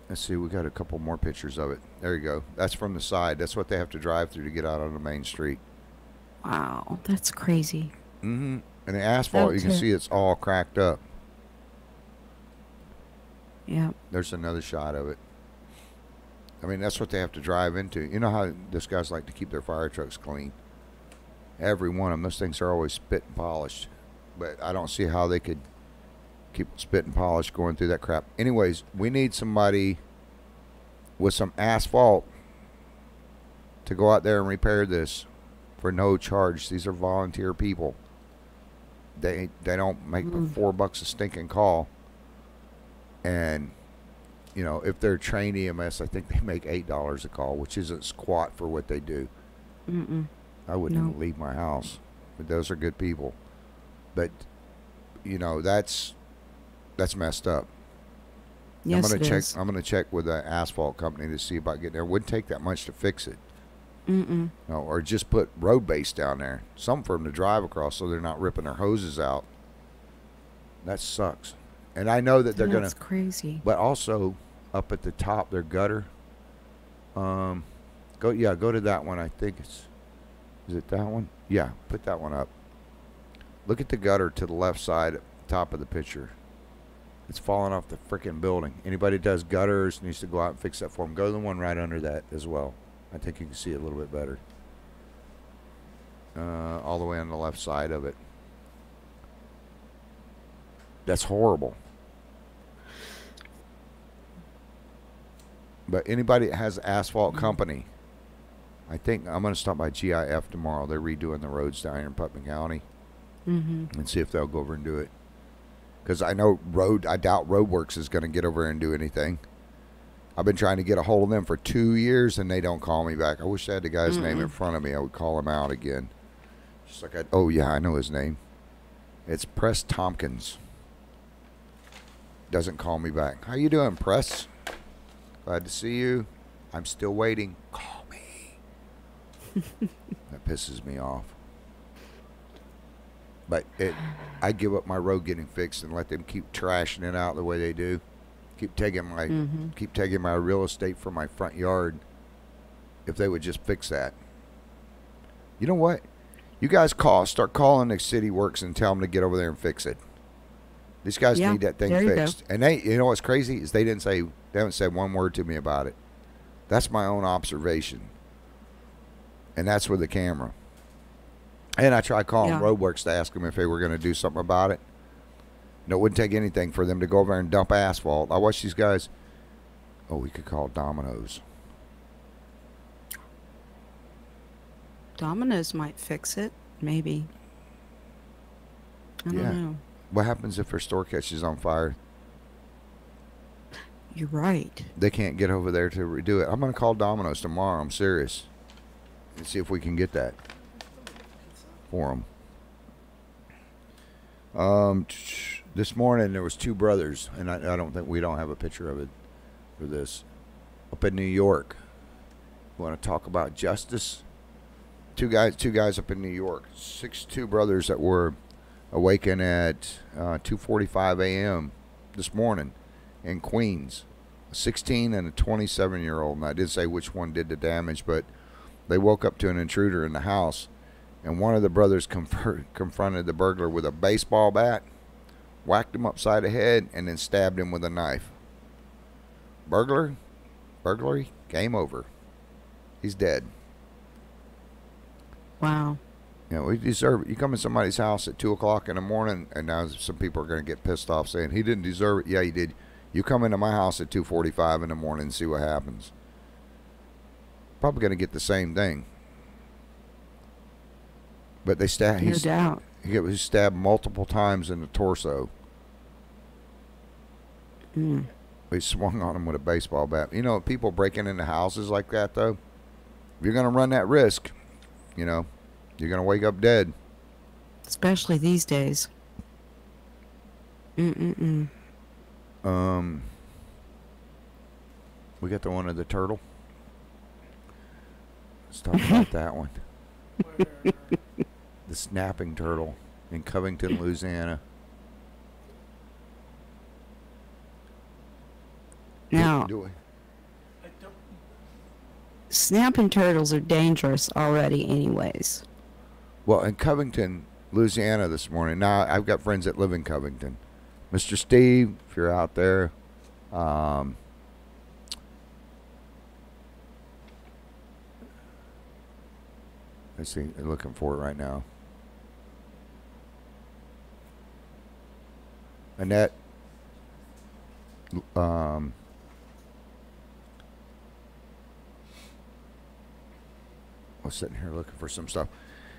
Let's see, we got a couple more pictures of it. There you go. That's from the side. That's what they have to drive through to get out on the main street. Wow, that's crazy. Mm-hmm. And the asphalt, you can see it's all cracked up. Yeah. There's another shot of it. I mean, that's what they have to drive into. You know how those guys like to keep their fire trucks clean? Every one of them. Those things are always spit and polished. But I don't see how they could keep spit and polish going through that crap. Anyways, we need somebody with some asphalt to go out there and repair this for no charge. These are volunteer people. They don't make $4 a stinking call. And, you know, if they're trained EMS, I think they make $8 a call, which isn't squat for what they do. I wouldn't even leave my house. But those are good people. But, you know, that's messed up. Yes, I'm gonna check with the asphalt company to see about getting there. It wouldn't take that much to fix it. No, or just put road base down there, something for them to drive across, so they're not ripping their hoses out. That sucks. And I know that they're gonna. That's crazy. But also up at the top, their gutter. Go to that one. I think is it that one? Yeah, put that one up. Look at the gutter to the left side, top of the picture. It's falling off the freaking building. Anybody does gutters needs to go out and fix that for them. Go to the one right under that as well. I think you can see it a little bit better. All the way on the left side of it. That's horrible. But anybody that has asphalt company, I think I'm going to stop by GIF tomorrow. They're redoing the roads down here in Putnam County. And see if they'll go over and do it. Because I doubt Roadworks is going to get over and do anything. I've been trying to get a hold of them for 2 years, and they don't call me back. I wish I had the guy's name in front of me. I would call him out again. Just like I know his name. It's Press Tompkins. Doesn't call me back. How you doing, Press? Glad to see you. I'm still waiting. Call me. That pisses me off. But I give up my road getting fixed and let them keep trashing it out the way they do. Keep taking my real estate from my front yard. If they would just fix that. You know what? You guys start calling the city works and tell them to get over there and fix it. These guys need that thing fixed. And you know what's crazy is they haven't said one word to me about it. That's my own observation. And that's with the camera. And I tried calling Roadworks to ask them if they were going to do something about it. No, it wouldn't take anything for them to go over there and dump asphalt. I watch these guys. Oh, we could call Domino's. Domino's might fix it, maybe. I don't know. What happens if their store catches on fire? You're right. They can't get over there to redo it. I'm going to call Domino's tomorrow. I'm serious. And see if we can get that for them. This morning there was two brothers, and I don't think we don't have a picture of it for this. Up in New York. You want to talk about justice? Two guys up in New York. Two brothers that were awakened at 2:45 a.m. this morning in Queens. A 16 and a 27-year-old. And I did say which one did the damage, but they woke up to an intruder in the house. And one of the brothers confronted the burglar with a baseball bat, whacked him upside the head, and then stabbed him with a knife. Burglary, game over. He's dead. Wow. You know, we deserve it. You come in somebody's house at 2 o'clock in the morning, and now some people are going to get pissed off saying, he didn't deserve it. Yeah, he did. You come into my house at 2:45 in the morning and see what happens. Probably going to get the same thing. But they stabbed. No doubt. He was stabbed multiple times in the torso. They swung on him with a baseball bat. You know, people breaking into houses like that, though, if you're going to run that risk, you know, you're going to wake up dead. Especially these days. We got the one of the turtle. Let's talk about that one. The snapping turtle in Covington, Louisiana. Now, I don't. snapping turtles are dangerous already, anyways. Well, in Covington, Louisiana this morning. Now, I've got friends that live in Covington. Mr. Steve, if you're out there, let's see, I'm looking for it right now. Annette, I was sitting here looking for some stuff.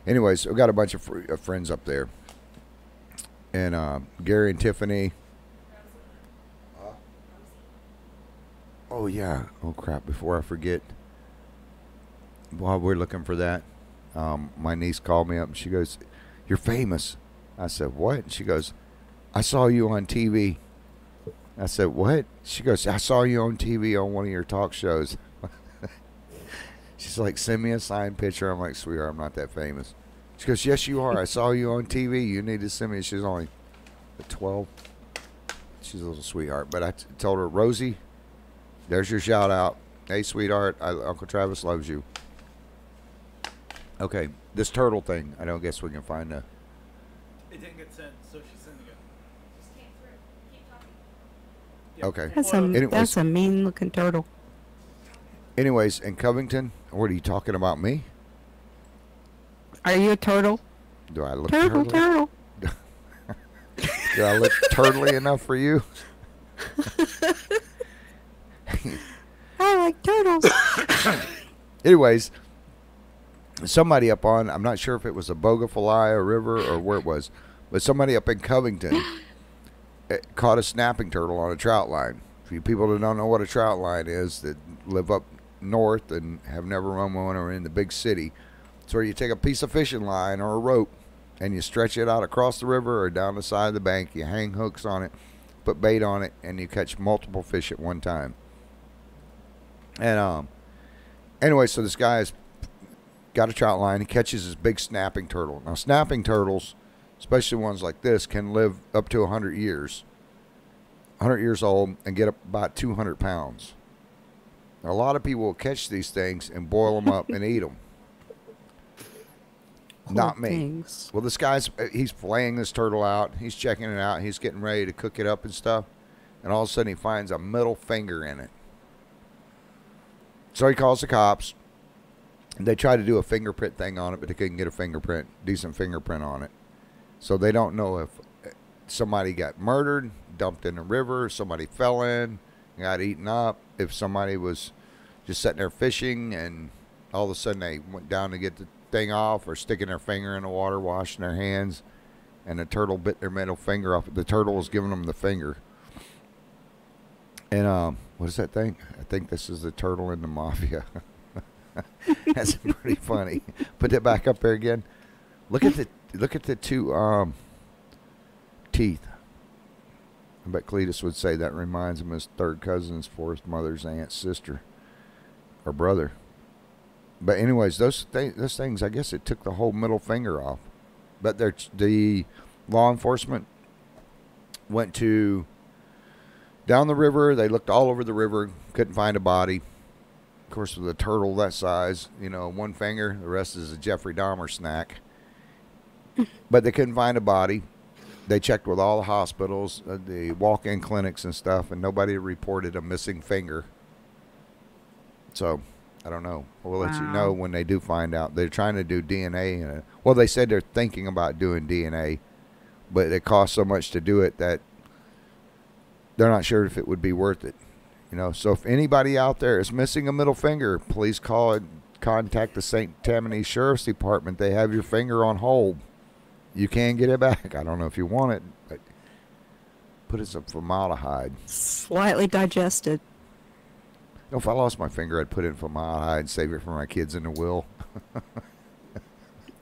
Anyways, I've got a bunch of friends up there. And Gary and Tiffany. Oh, yeah. Oh, crap. Before I forget, while we're looking for that, my niece called me up and she goes, "You're famous." I said, "What?" And she goes, "I saw you on TV." I said, "What?" She goes, "I saw you on TV on one of your talk shows." She's like, "Send me a signed picture." I'm like, "Sweetheart, I'm not that famous." She goes, "Yes, you are. I saw you on TV. You need to send me." She's only 12. She's a little sweetheart. But I told her, "Rosie, there's your shout out. Hey, sweetheart, Uncle Travis loves you." Okay, this turtle thing. I don't guess we can find a... It didn't get sent, so she's sending it. Just came through. Keep talking. Okay. That's a mean looking turtle. Anyways, in Covington, what are you talking about, me? Are you a turtle? Do I look Turtle. Do I look turtly enough for you? I like turtles. Anyways, somebody up on, I'm not sure if it was the Bogafalaya River or where it was, but somebody up in Covington caught a snapping turtle on a trout line. For you people that don't know what a trout line is, that live up north and have never run one or in the big city, it's where you take a piece of fishing line or a rope and you stretch it out across the river or down the side of the bank. You hang hooks on it, put bait on it, and you catch multiple fish at one time. And anyway, so this guy's got a trout line. He catches this big snapping turtle. Now, snapping turtles, especially ones like this, can live up to 100 years. 100 years old and get up about 200 pounds. Now, a lot of people will catch these things and boil them up and eat them. Not me. Things. Well, this guy's, he's filleting this turtle out. He's checking it out. He's getting ready to cook it up and stuff. And all of a sudden, he finds a middle finger in it. So he calls the cops. And they try to do a fingerprint thing on it, but they couldn't get a decent fingerprint on it. So they don't know if somebody got murdered, dumped in the river, somebody fell in, got eaten up, if somebody was just sitting there fishing and all of a sudden they went down to get the thing off, or sticking their finger in the water, washing their hands, and the turtle bit their middle finger off. The turtle was giving them the finger. And what is that thing? I think this is the turtle in the mafia. That's pretty funny. Put that back up there again. Look at the two teeth. I bet Cletus would say that reminds him of his third cousin's fourth mother's aunt's sister or brother. But anyways, those things, I guess it took the whole middle finger off. But the law enforcement went down the river. They looked all over the river, couldn't find a body. Of course, with a turtle that size, one finger, the rest is a Jeffrey Dahmer snack. But they couldn't find a body. They checked with all the hospitals, the walk-in clinics and stuff, and nobody reported a missing finger. So, I don't know. We'll let you know when they do find out. They're trying to do DNA. Well, they said they're thinking about doing DNA, but it costs so much to do it that they're not sure if it would be worth it. So if anybody out there is missing a middle finger, please contact the St. Tammany Sheriff's Department. They have your finger on hold. You can get it back. I don't know if you want it, but put in some formaldehyde. Slightly digested. If I lost my finger, I'd put in formaldehyde and save it for my kids in the will.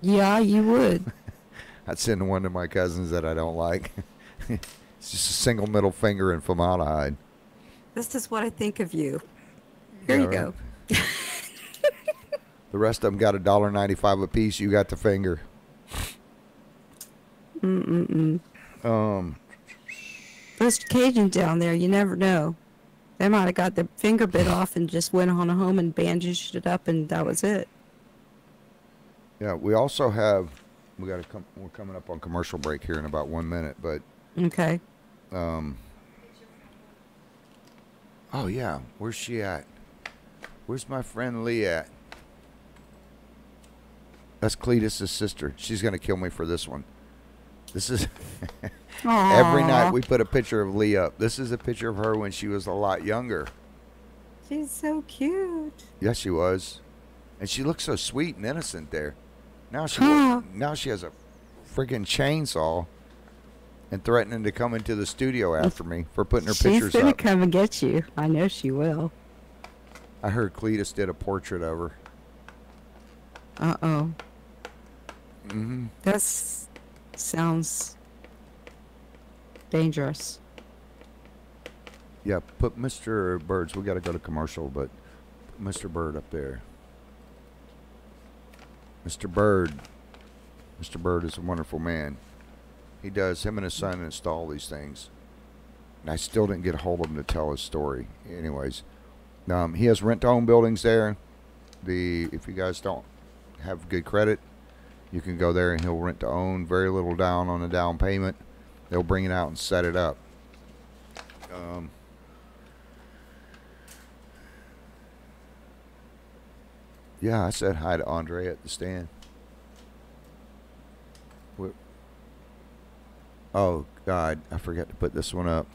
Yeah, you would. I'd send one to my cousins that I don't like. It's just a single middle finger and formaldehyde. This is what I think of you. Here you go. The rest of them got $1.95 a piece. You got the finger. Those Cajuns down there, you never know. They might have got the finger bit off and just went on home and bandaged it up, and that was it. Yeah, we also have. We're coming up on commercial break here in about 1 minute, but. Okay. Oh yeah, where's she at? Where's my friend Lee at? That's Cletus's sister. She's gonna kill me for this one. This is every night we put a picture of Lee up. This is a picture of her when she was a lot younger. She's so cute. Yes, she was, and she looks so sweet and innocent there. Now she has a freaking chainsaw and threatening to come into the studio after me for putting her pictures up. She's gonna come and get you. I know she will. I heard Cletus did a portrait of her. Uh-oh. Mm-hmm. That sounds dangerous. Yeah, put Mr. Bird's. We got to go to commercial, but put Mr. Bird up there. Mr. Bird. Mr. Bird is a wonderful man. Him and his son install these things. And I still didn't get a hold of him to tell his story. Anyways, he has rent-to-own buildings there. If you guys don't have good credit, you can go there and he'll rent-to-own. Very little down on the down payment. They'll bring it out and set it up. Yeah, I said hi to Andre at the stand. Oh, God, I forgot to put this one up.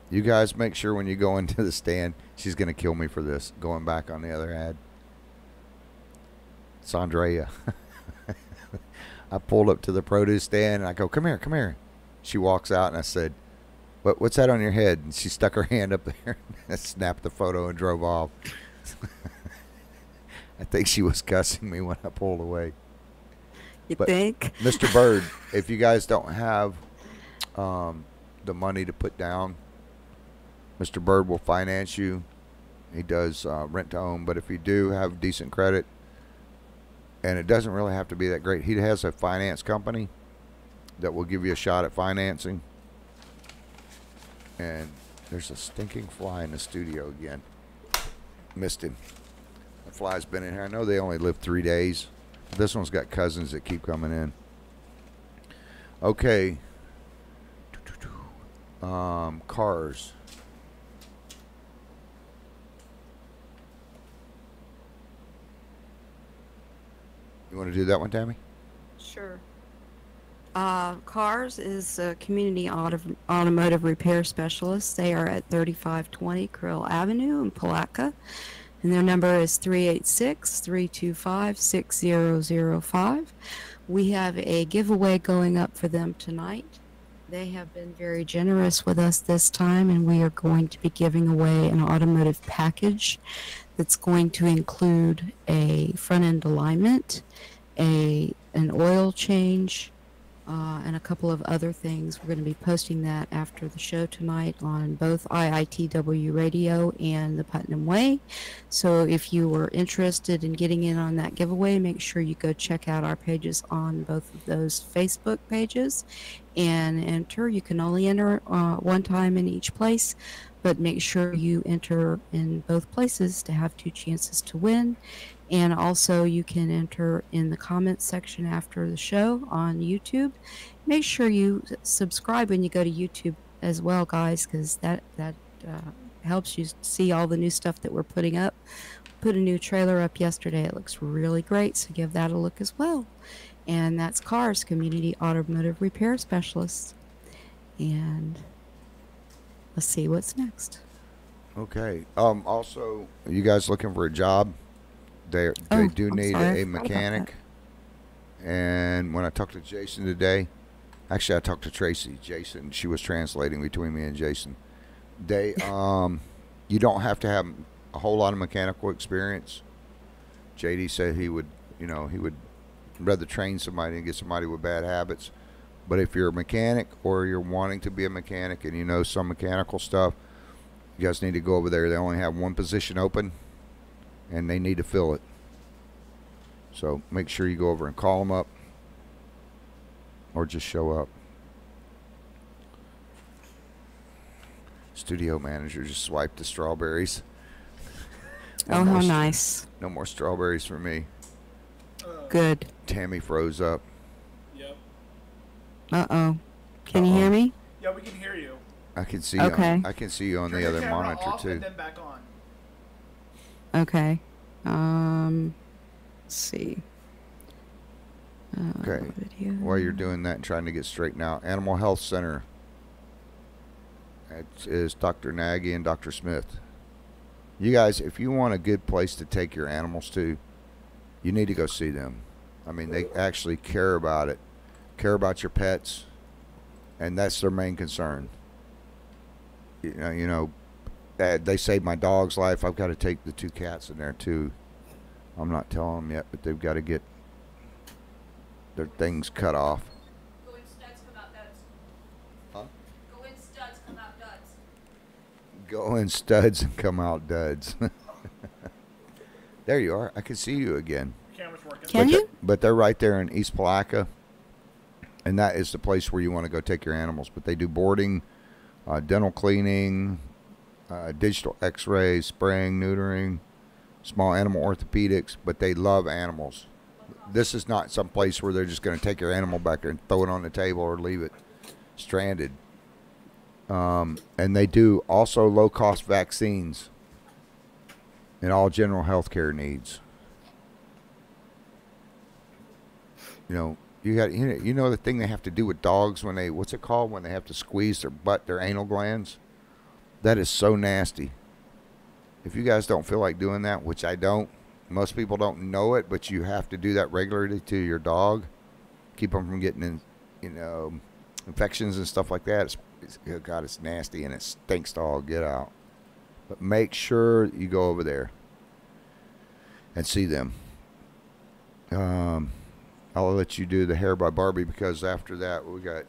You guys make sure when you go into the stand, she's going to kill me for this, going back on the other ad. It's Andrea. I pulled up to the produce stand, and I go, come here. She walks out, and I said, what's that on your head? And she stuck her hand up there and snapped the photo and drove off. I think she was cussing me when I pulled away. You think? Mr. Bird, if you guys don't have the money to put down, Mr. Bird will finance you. He does rent to own, but if you do have decent credit, and it doesn't really have to be that great, he has a finance company that will give you a shot at financing. And there's a stinking fly in the studio again. Missed him. The fly's been in here. I know they only live 3 days. This one's got cousins that keep coming in. Okay. Cars. You want to do that one, Tammy? Sure. Cars is a community automotive repair specialist. They are at 3520 Krill Avenue in Palatka. And their number is 386-325-6005. We have a giveaway going up for them tonight. They have been very generous with us this time, and we are going to be giving away an automotive package that's going to include a front-end alignment, an oil change, and a couple of other things. We're going to be posting that after the show tonight on both IITW Radio and the Putnam Way. So if you were interested in getting in on that giveaway, make sure you go check out our pages on both of those Facebook pages and enter. You can only enter one time in each place, but make sure you enter in both places to have 2 chances to win. And also you can enter in the comments section after the show on YouTube. Make sure you subscribe when you go to YouTube as well, guys, because that helps you see all the new stuff that we're putting up. Put a new trailer up yesterday. It looks really great, so give that a look as well. And that's Cars, Community Automotive Repair Specialists. And let's see what's next. Okay. Also, you guys looking for a job? They do need a mechanic. And when I talked to Jason today, actually I talked to Tracy. Jason, she was translating between me and Jason. They you don't have to have a whole lot of mechanical experience. JD said he would rather train somebody and get somebody with bad habits. But if you're a mechanic or you're wanting to be a mechanic and you know some mechanical stuff, you guys need to go over there. They only have one position open, and they need to fill it. So make sure you go over and call them up or just show up. Studio manager just swiped the strawberries. Oh, how nice. No more strawberries for me. Good. Tammy froze up. Yep. Uh-oh. Can you hear me? Yeah, we can hear you. I can see okay. I can see you on Turn the your other camera monitor off too. And then back on. Okay. Let's see. Okay. Video. While you're doing that and trying to get straightened out, Animal Health Center. That is Dr. Nagy and Dr. Smith. You guys, if you want a good place to take your animals to, you need to go see them. I mean, they actually care about it, care about your pets, and that's their main concern. You know, they saved my dog's life. I've got to take the 2 cats in there too. I'm not telling them yet, but they've got to get their things cut off. Go in studs, come out duds. Huh? Go in studs, come out duds. Go in studs and come out duds. There you are. I can see you again. Camera's working. Can you? But they're right there in East Palaca, and that is the place where you want to go take your animals. But they do boarding, dental cleaning, digital x-rays, spraying, neutering, small animal orthopedics, but they love animals. This is not some place where they're just going to take your animal back there and throw it on the table or leave it stranded. And they do also low-cost vaccines and all general health care needs. You know the thing they have to do with dogs when they, what's it called, when they have to squeeze their butt, their anal glands? That is so nasty. If you guys don't feel like doing that, which I don't, most people don't know it, but you have to do that regularly to your dog. Keep them from getting infections and stuff like that. Oh God, it's nasty and it stinks to all get out. But make sure you go over there and see them. I'll let you do the hair by Barbie because after that we got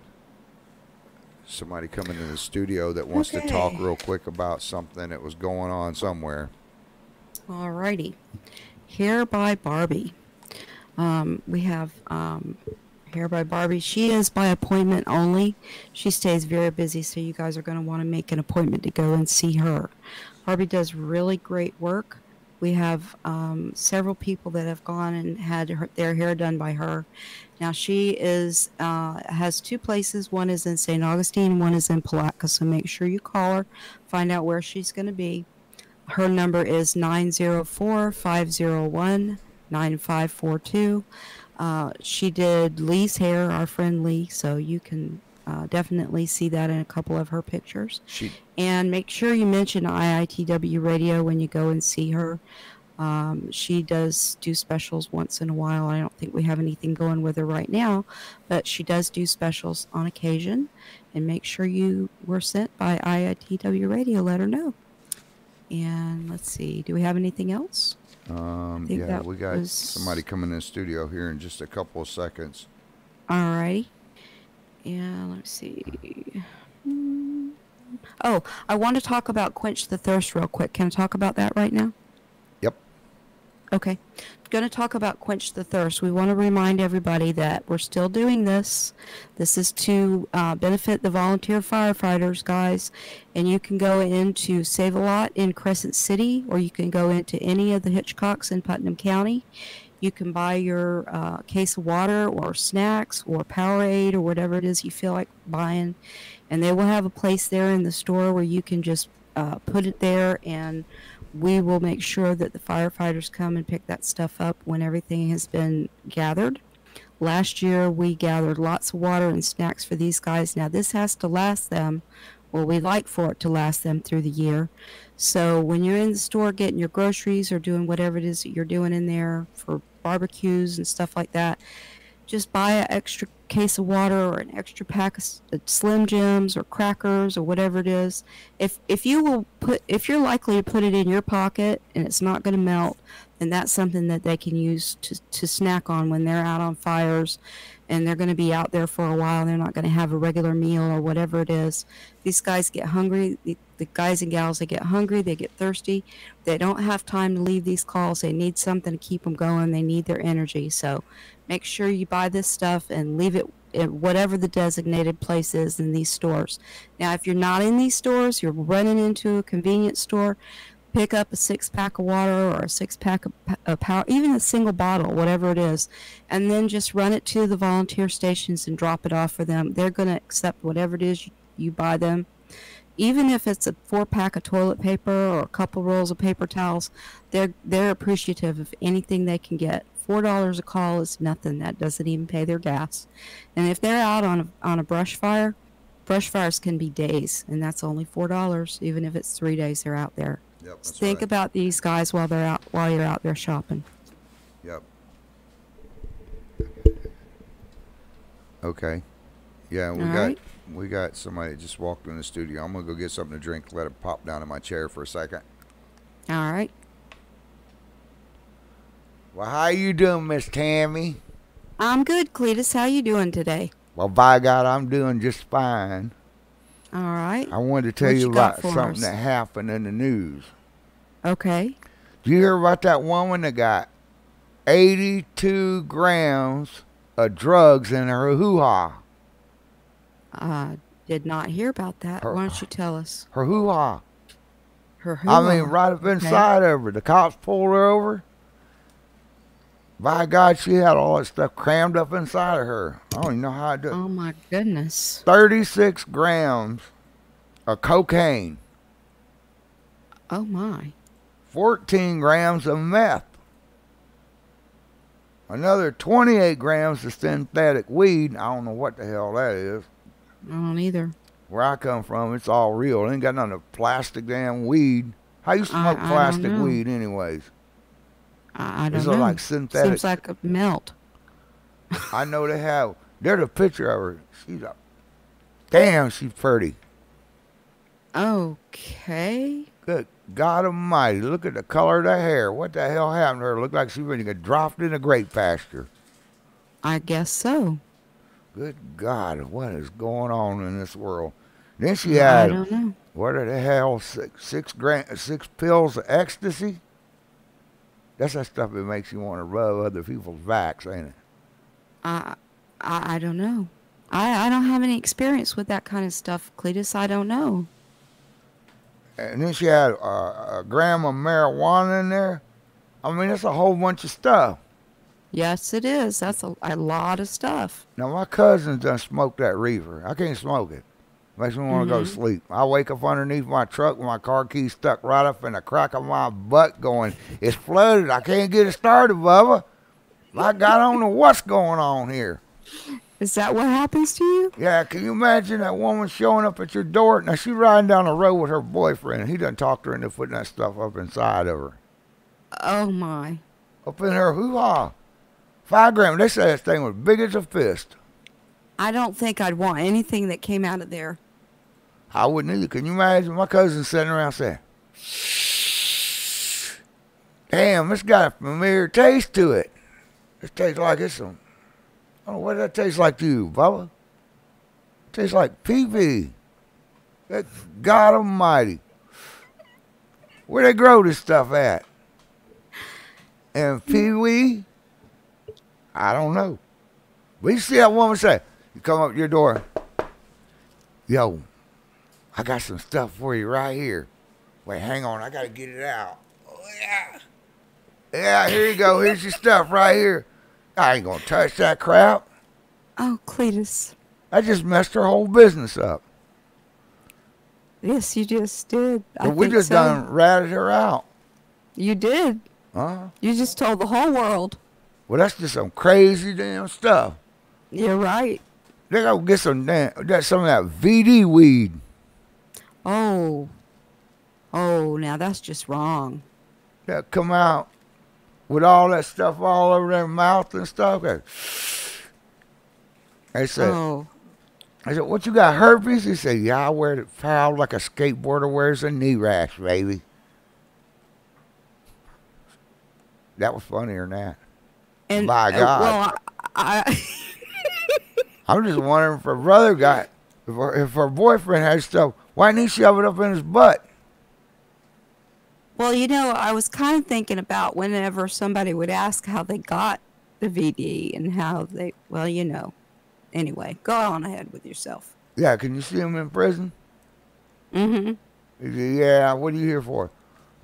somebody coming in the studio that wants to talk real quick about something that was going on somewhere. Alrighty. Hair by Barbie. We have Hair by Barbie. She is by appointment only. She stays very busy, so you guys are going to want to make an appointment to go and see her. Barbie does really great work. We have several people that have gone and had their hair done by her. Now she has 2 places. One is in St. Augustine, one is in Palatka. So make sure you call her, find out where she's going to be. Her number is 904-501-9542. She did Lee's hair, our friend Lee, so you can definitely see that in a couple of her pictures. And make sure you mention IITW radio when you go and see her. She does do specials once in a while. I don't think we have anything going with her right now, but she does do specials on occasion. And make sure you were sent by IITW radio. Let her know. And let's see, do we have anything else? Yeah, we got somebody coming in the studio here in just a couple of seconds. Alrighty. Yeah, let's see. Oh, I want to talk about Quench the Thirst real quick. Can I talk about that right now? Yep. Okay. I'm going to talk about Quench the Thirst. We want to remind everybody that we're still doing this. This is to benefit the volunteer firefighters, guys. And you can go into Save-A-Lot in Crescent City, or you can go into any of the Hitchcocks in Putnam County. You can buy your case of water or snacks or Powerade or whatever it is you feel like buying. And they will have a place there in the store where you can just put it there, and we will make sure that the firefighters come and pick that stuff up when everything has been gathered. Last year, we gathered lots of water and snacks for these guys. Now, this has to last them, well, we like for it to last them through the year. So when you're in the store getting your groceries or doing whatever it is that you're doing in there for barbecues and stuff like that, just buy an extra case of water or an extra pack of Slim Jims or crackers or whatever it is. If you're likely to put it in your pocket and it's not going to melt, And that's something that they can use to snack on when they're out on fires and they're going to be out there for a while. They're not going to have a regular meal or whatever it is. These guys get hungry. The guys and gals, they get hungry. They get thirsty. They don't have time to leave these calls. They need something to keep them going. They need their energy. So make sure you buy this stuff and leave it at whatever the designated place is in these stores. Now, if you're not in these stores, you're running into a convenience store, pick up a 6-pack of water or a 6-pack of power, even a single bottle, whatever it is, and then just run it to the volunteer stations and drop it off for them. They're going to accept whatever it is you buy them. Even if it's a 4-pack of toilet paper or a couple rolls of paper towels, they're appreciative of anything they can get. $4 a call is nothing. That doesn't even pay their gas. And if they're out on a brush fire, brush fires can be days, and that's only $4, even if it's 3 days they're out there. Yep, Think about these guys while you're out there shopping. Yep. Okay. Yeah, we got somebody that just walked in the studio. I'm gonna go get something to drink. Let it pop down in my chair for a second. All right. Well, how you doing, Miss Tammy? I'm good, Cletus. How you doing today? Well, by God, I'm doing just fine. All right. I wanted to tell you about something that happened in the news. Okay. Do you hear about that woman that got 82 grams of drugs in her hoo-ha? Did not hear about that. Why don't you tell us? Her hoo-ha. Her hoo-ha. I mean, right up inside of her. The cops pulled her over. By God, she had all that stuff crammed up inside of her. I don't even know how to do it. Oh, my goodness. 36 grams of cocaine. Oh, my. 14 grams of meth. Another 28 grams of synthetic weed. I don't know what the hell that is. I don't either. Where I come from, it's all real. It ain't got nothing of plastic damn weed. How you smoke plastic weed anyways? I don't know. It's like synthetic. Seems like a melt. I know they have. There's a picture of her. She's a, damn, she's pretty. Okay. Good God Almighty! Look at the color of that hair. What the hell happened to her? Looked like she was going to get dropped in a grape pasture. I guess so. Good God, what is going on in this world? Then she had, I don't know. what the hell, six pills of ecstasy? That's that stuff that makes you want to rub other people's backs, ain't it? I don't know. I don't have any experience with that kind of stuff, Cletus. I don't know. And then she had a gram of marijuana in there. I mean, that's a whole bunch of stuff. Yes, it is. That's a lot of stuff. Now, my cousins done smoked that reefer. I can't smoke it. Makes me want to go to sleep. I wake up underneath my truck with my car keys stuck right up in the crack of my butt going, it's flooded. I can't get it started, Bubba. My God, I don't know what's going on here. Is that what happens to you? Yeah, can you imagine that woman showing up at your door? Now, she's riding down the road with her boyfriend. He done talked her into putting that stuff up inside of her. Oh, my. Up in her hoo-ha. 5 grams. They said this thing was big as a fist. I don't think I'd want anything that came out of there. I wouldn't either. Can you imagine my cousin sitting around saying, damn, this got a familiar taste to it. It tastes like it's some, I don't know what that tastes like to you, Bubba. It tastes like pee-pee. God Almighty. Where they grow this stuff at? And Pee-wee? I don't know. But you see that woman say, you come up to your door, yo, I got some stuff for you right here. Wait, hang on, I gotta get it out. Oh yeah. Yeah, here you go. Here's your stuff right here. I ain't gonna touch that crap. Oh, Cletus. I just messed her whole business up. Yes, you just did. But we just done ratted her out. You did. Huh? You just told the whole world. Well, that's just some crazy damn stuff. You're right. They gotta get some of that VD weed. Oh. Oh, now that's just wrong. That come out with all that stuff all over their mouth and stuff. They said, I said, what, you got herpes? He said, yeah, I wear it foul like a skateboarder wears a knee rash, baby. That was funnier than that. And by God. well, I'm just wondering if her brother got, if her boyfriend had stuff, why didn't he shove it up in his butt? well, you know, I was kind of thinking about whenever somebody would ask how they got the VD and how they, well, you know. Anyway, go on ahead with yourself. Yeah, can you see him in prison? Mm-hmm. He said, yeah, what are you here for?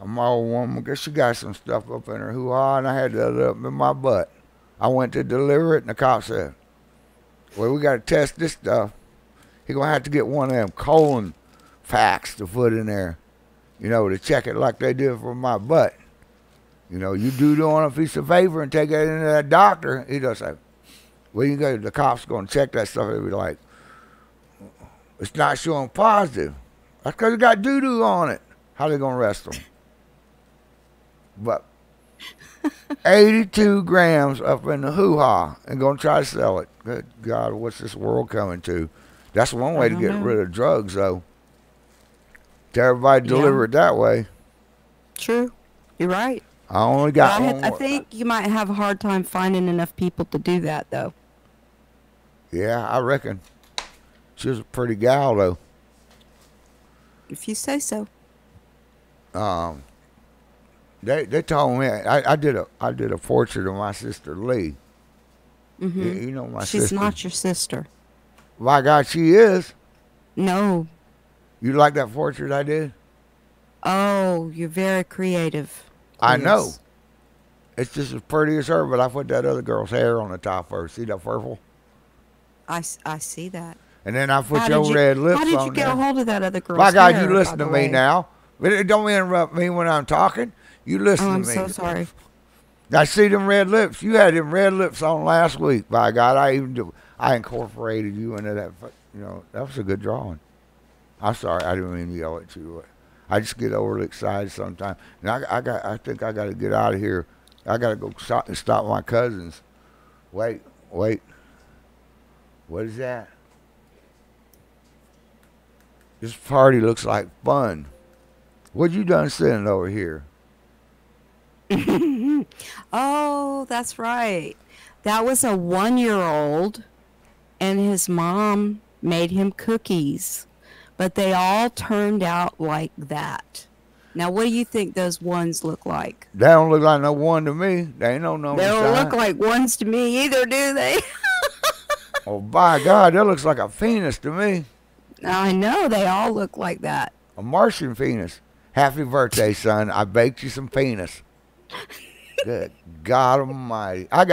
I'm all woman. Guess she got some stuff up in her hoo-ha, and I had that up in my butt. I went to deliver it, and the cop said, well, we got to test this stuff. He going to have to get one of them colon facts to put in there, you know, to check it like they did for my butt. You know, you do doing a piece of favor and take it into that doctor. He does say, well, you go, the cops going to check that stuff. They'll be like, it's not showing positive. That's because it got doo-doo on it. How they going to arrest them? But 82 grams up in the hoo-ha and going to try to sell it. Good God, what's this world coming to? That's one way to get rid of drugs, though. To everybody deliver it that way. True. You're right. I only got I think you might have a hard time finding enough people to do that, though. Yeah, I reckon. She was a pretty gal, though. If you say so. They told me I did a portrait of my sister Lee. Mm-hmm. You know my sister. She's not your sister. My God, she is. No. You like that portrait I did? Oh, you're very creative. I know. It's just as pretty as her, but I put that other girl's hair on the top of her. See that purple? I see that. And then I put your red lips on there. How did you get a hold of that other girl's hair? My God, hair, you listen to me now. But don't interrupt me when I'm talking. You listen to me. I'm so sorry. I see them red lips. You had them red lips on last week. By God, I incorporated you into that. You know, that was a good drawing. I'm sorry, I didn't mean to yell at you. I just get overly excited sometimes. And I think I got to get out of here. I got to go stop my cousins. Wait. What is that? This party looks like fun. What you done sitting over here? Oh, that's right. That was a 1-year-old, and his mom made him cookies, but they all turned out like that. Now, what do you think those ones look like? They don't look like no one to me. They ain't no number. They don't look like ones to me either, do they? Oh, by God, that looks like a penis to me. I know, they all look like that. A Martian penis. Happy birthday, son. I baked you some penis. Good God Almighty. I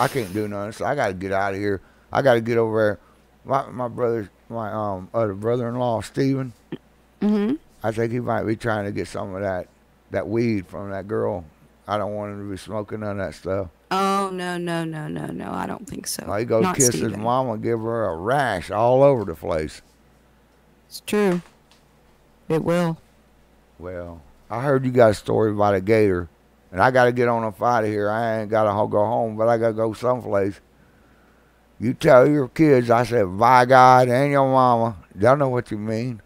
can't do nothing, so I got to get out of here. I got to get over there. My other brother-in-law, Steven, I think he might be trying to get some of that weed from that girl. I don't want him to be smoking none of that stuff. Oh, no. I don't think so. He goes kiss his mama, give her a rash all over the place. It's true. It will. Well, I heard you got a story about a gator, and I got to get on up out of here. I ain't got to go home, but I got to go someplace. You tell your kids, I said, by God and your mama. They'll know what you mean.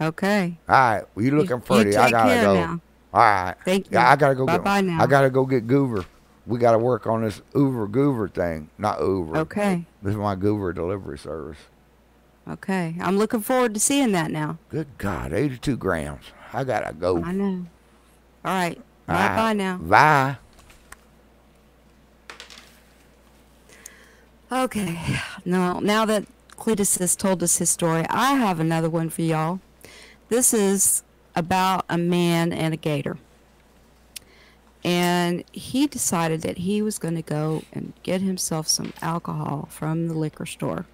Okay. All right. Well, you looking pretty. I got to go. Now. All right. Thank you. Yeah, I got to go. Bye-bye now. I got to go get Goover. We got to work on this Goover thing. Not Uber. Okay. This is my Goover delivery service. Okay. I'm looking forward to seeing that now. Good God, 82 grams. I got to go. I know. All right. Bye-bye now. Bye. Okay. Now that Cletus has told us his story, I have another one for y'all. This is about a man and a gator. And he decided that he was going to go and get himself some alcohol from the liquor store.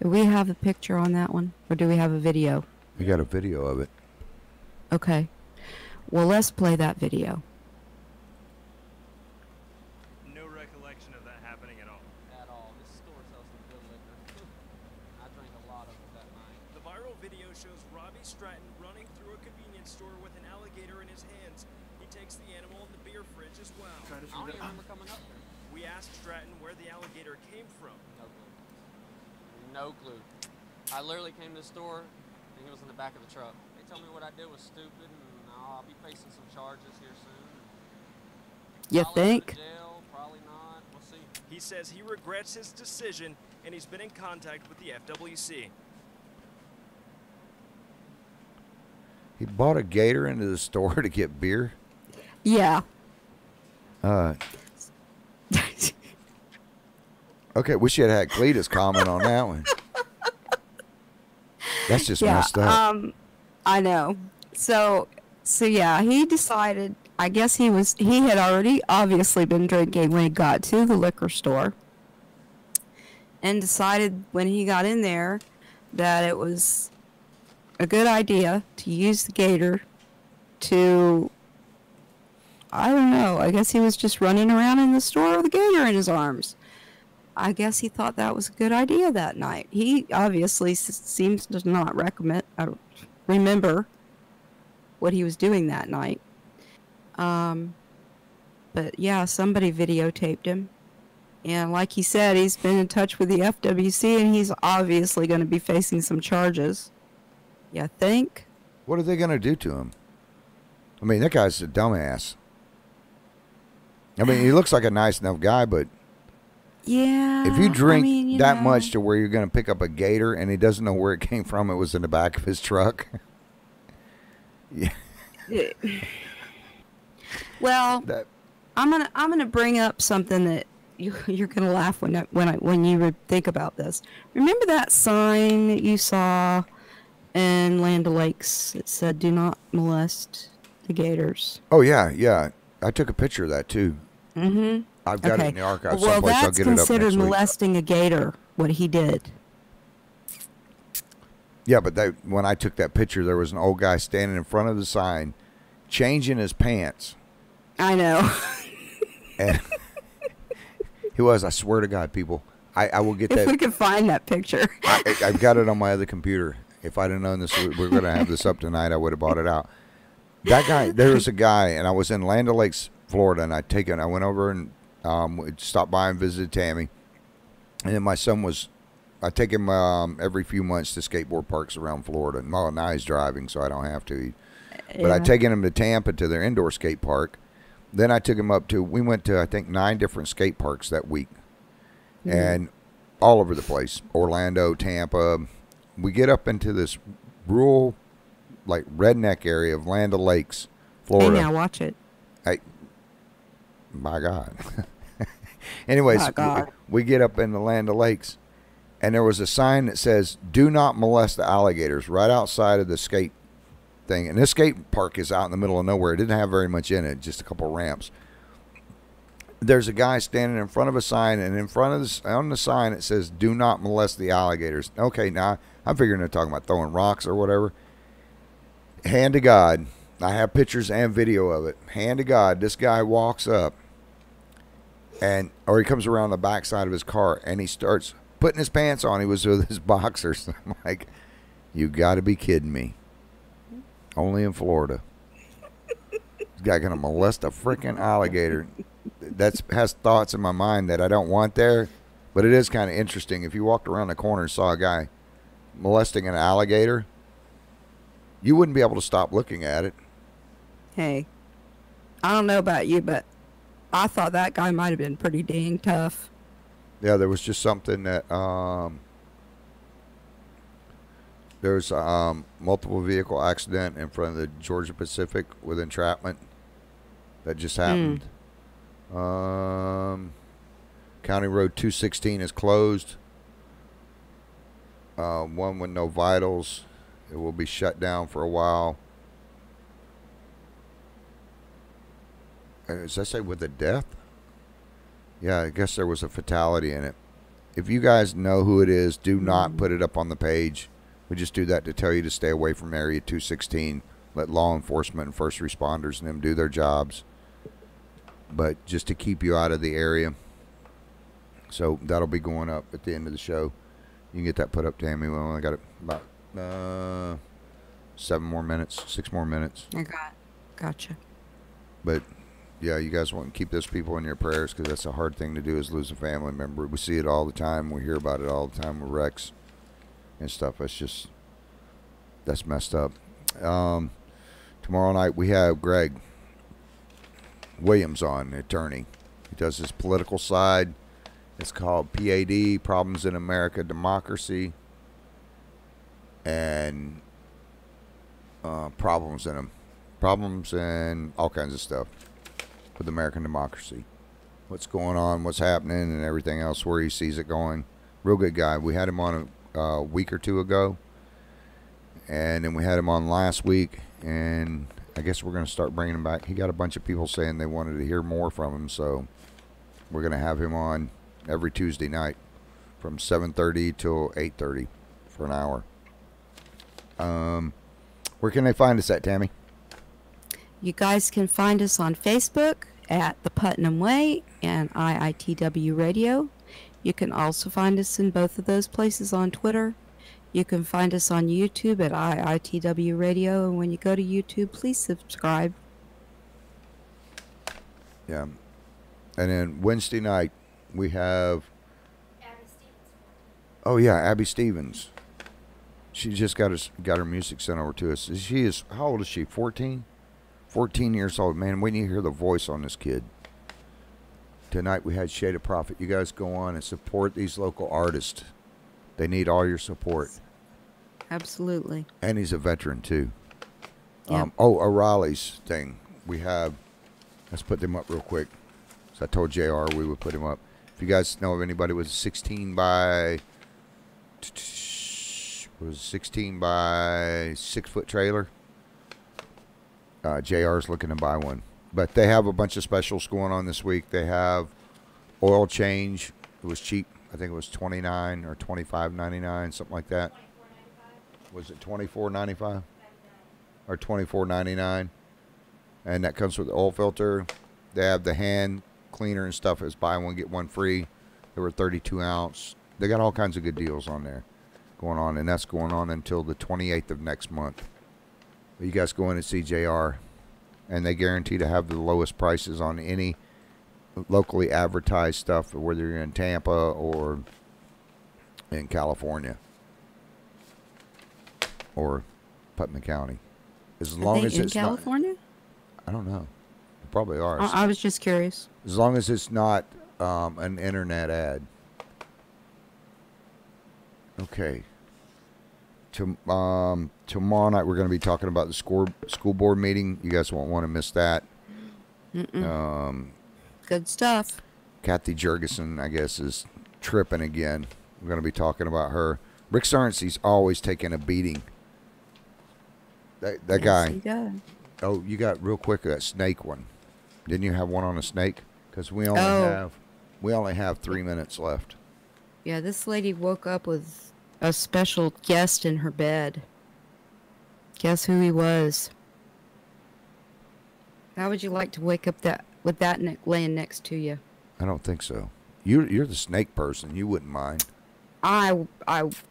Do we have a picture on that one? Or do we have a video? We got a video of it. Okay. Well, let's play that video. No recollection of that happening at all. At all. This store sells some good liquor. I drank a lot of it that night. The viral video shows Robbie Stratton running through a convenience store with an alligator in his hands. He takes the animal in the beer fridge as well. I don't even remember coming up there. We asked Stratton where the alligator came from. No clue. No clue. I literally came to the store and he was in the back of the truck. They told me what I did was stupid and I'll be facing some charges here soon. You Probably go to think? jail, probably not. We'll see. He says he regrets his decision and he's been in contact with the FWC. He bought a gator into the store to get beer. Yeah. Okay, we should have had Cletus comment on that one. That's just messed up. I know. So yeah, he decided, I guess he had already obviously been drinking when he got to the liquor store, and decided when he got in there that it was a good idea to use the gator to, I don't know, I guess he was just running around in the store with a gator in his arms. I guess he thought that was a good idea that night. He obviously seems to not remember what he was doing that night. But yeah, somebody videotaped him. And like he said, he's been in touch with the FWC, and he's obviously going to be facing some charges. You think? What are they going to do to him? I mean, that guy's a dumbass. I mean, he looks like a nice enough guy, but yeah, if you drink that much to where you're going to pick up a gator and he doesn't know where it came from, it was in the back of his truck. Yeah. Well, I'm gonna bring up something that you're gonna laugh when you think about this. Remember that sign that you saw in Land O'Lakes? It said, "Do not molest the gators." Oh yeah. I took a picture of that too. Mm-hmm. I've got it in the archive Well, someplace. I'll that's get it up next considered week. molesting a gator. What he did. Yeah, but when I took that picture, there was an old guy standing in front of the sign, changing his pants. I know. And he was. I swear to God, people. I will get that. If we can find that picture. I've got it on my other computer. If I'd have known this, we're going to have this up tonight, I would have bought it out. That guy, there was a guy, and I was in Land O'Lakes, Florida, and I went over and stopped by and visited Tammy. And then my son I take him every few months to skateboard parks around Florida. And well, now he's driving, so I don't have to. But I'd taken him to Tampa to their indoor skate park. Then I took him we went to, I think, 9 different skate parks that week. Mm-hmm. And all over the place. Orlando, Tampa. We get up into this rural, like, redneck area of Land O'Lakes, Florida. Hey, now watch it. My God. Anyways, we get up in the Land O'Lakes, and there was a sign that says, "Do not molest the alligators," right outside of the skate thing. And this skate park is out in the middle of nowhere. It didn't have very much in it, just a couple ramps. There's a guy standing in front of a sign, and on the sign it says, "Do not molest the alligators." Okay, now I'm figuring they're talking about throwing rocks or whatever. Hand to God, I have pictures and video of it. Hand to God, this guy walks up, or he comes around the backside of his car, and he starts putting his pants on. He was with his boxers. I'm like, you got to be kidding me. Only in Florida. This guy going to molest a freaking alligator. That has thoughts in my mind that I don't want there, but it is kind of interesting. If you walked around the corner and saw a guy molesting an alligator, you wouldn't be able to stop looking at it. Hey, I don't know about you, but I thought that guy might have been pretty dang tough. Yeah, there was just something that there's multiple vehicle accident in front of the Georgia Pacific with entrapment that just happened. County Road 216 is closed. One with no vitals. It will be shut down for a while. Does that say with a death? Yeah, I guess there was a fatality in it. If you guys know who it is, do not put it up on the page. We just do that to tell you to stay away from Area 216. Let law enforcement and first responders and them do their jobs. But just to keep you out of the area. So that'll be going up at the end of the show. You can get that put up, Tammy. Well, I got it about 6 more minutes. I gotcha. But yeah, you guys want to keep those people in your prayers, because that's a hard thing to do, is lose a family member. We see it all the time. We hear about it all the time with wrecks and stuff. That's messed up. Tomorrow night we have Greg. Williams on, attorney. He does his political side. It's called PAD, Problems in America Democracy, and problems and all kinds of stuff with American democracy. What's going on, what's happening, and everything else, where he sees it going. Real good guy. We had him on a week or two ago, and then we had him on last week, and I guess we're going to start bringing him back. He got a bunch of people saying they wanted to hear more from him, so we're going to have him on every Tuesday night from 7:30 till 8:30 for an hour. Where can they find us at, Tammy? You guys can find us on Facebook at The Putnam Way and IITW Radio. You can also find us in both of those places on Twitter. You can find us on YouTube at IITW Radio, and when you go to YouTube, please subscribe. Yeah. And then Wednesday night, we have... Abby Stevens. Oh, yeah, Abby Stevens. She just got her music sent over to us. She is... How old is she? 14? 14 years old. Man, when you hear the voice on this kid. Tonight we had Shade of Prophet. You guys go on and support these local artists. They need all your support. Absolutely. And he's a veteran, too. Yep. O'Reilly's thing. We have... Let's put them up real quick. So I told JR we would put him up. If you guys know of anybody with a 16 by 6-foot trailer, JR's looking to buy one. But they have a bunch of specials going on this week. They have oil change. It was cheap. I think it was $29 or $25.99, something like that. Was it $24.95 or $24.99? And that comes with the oil filter. They have the hand cleaner and stuff. It's buy one get one free. They were 32 ounce. They got all kinds of good deals on there going on, and that's going on until the 28th of next month. You guys go in and see JR, and they guarantee to have the lowest prices on any locally advertised stuff, whether you're in Tampa or in California or Putnam County. As long as in it's California? Not, I don't know. Probably are. I was just curious. As long as it's not an internet ad. Okay. Tomorrow night we're going to be talking about the school board meeting. You guys won't want to miss that. Good stuff. Kathy Jurgensen, I guess, is tripping again. We're going to be talking about her. Rick Sarncy's always taking a beating. That Yes, guy. he does. Oh, you got real quick that snake one. Didn't you have one on a snake? Because we only have 3 minutes left. Yeah, this lady woke up with a special guest in her bed. Guess who he was? How would you like to wake up with that laying next to you? I don't think so. You're the snake person. You wouldn't mind. I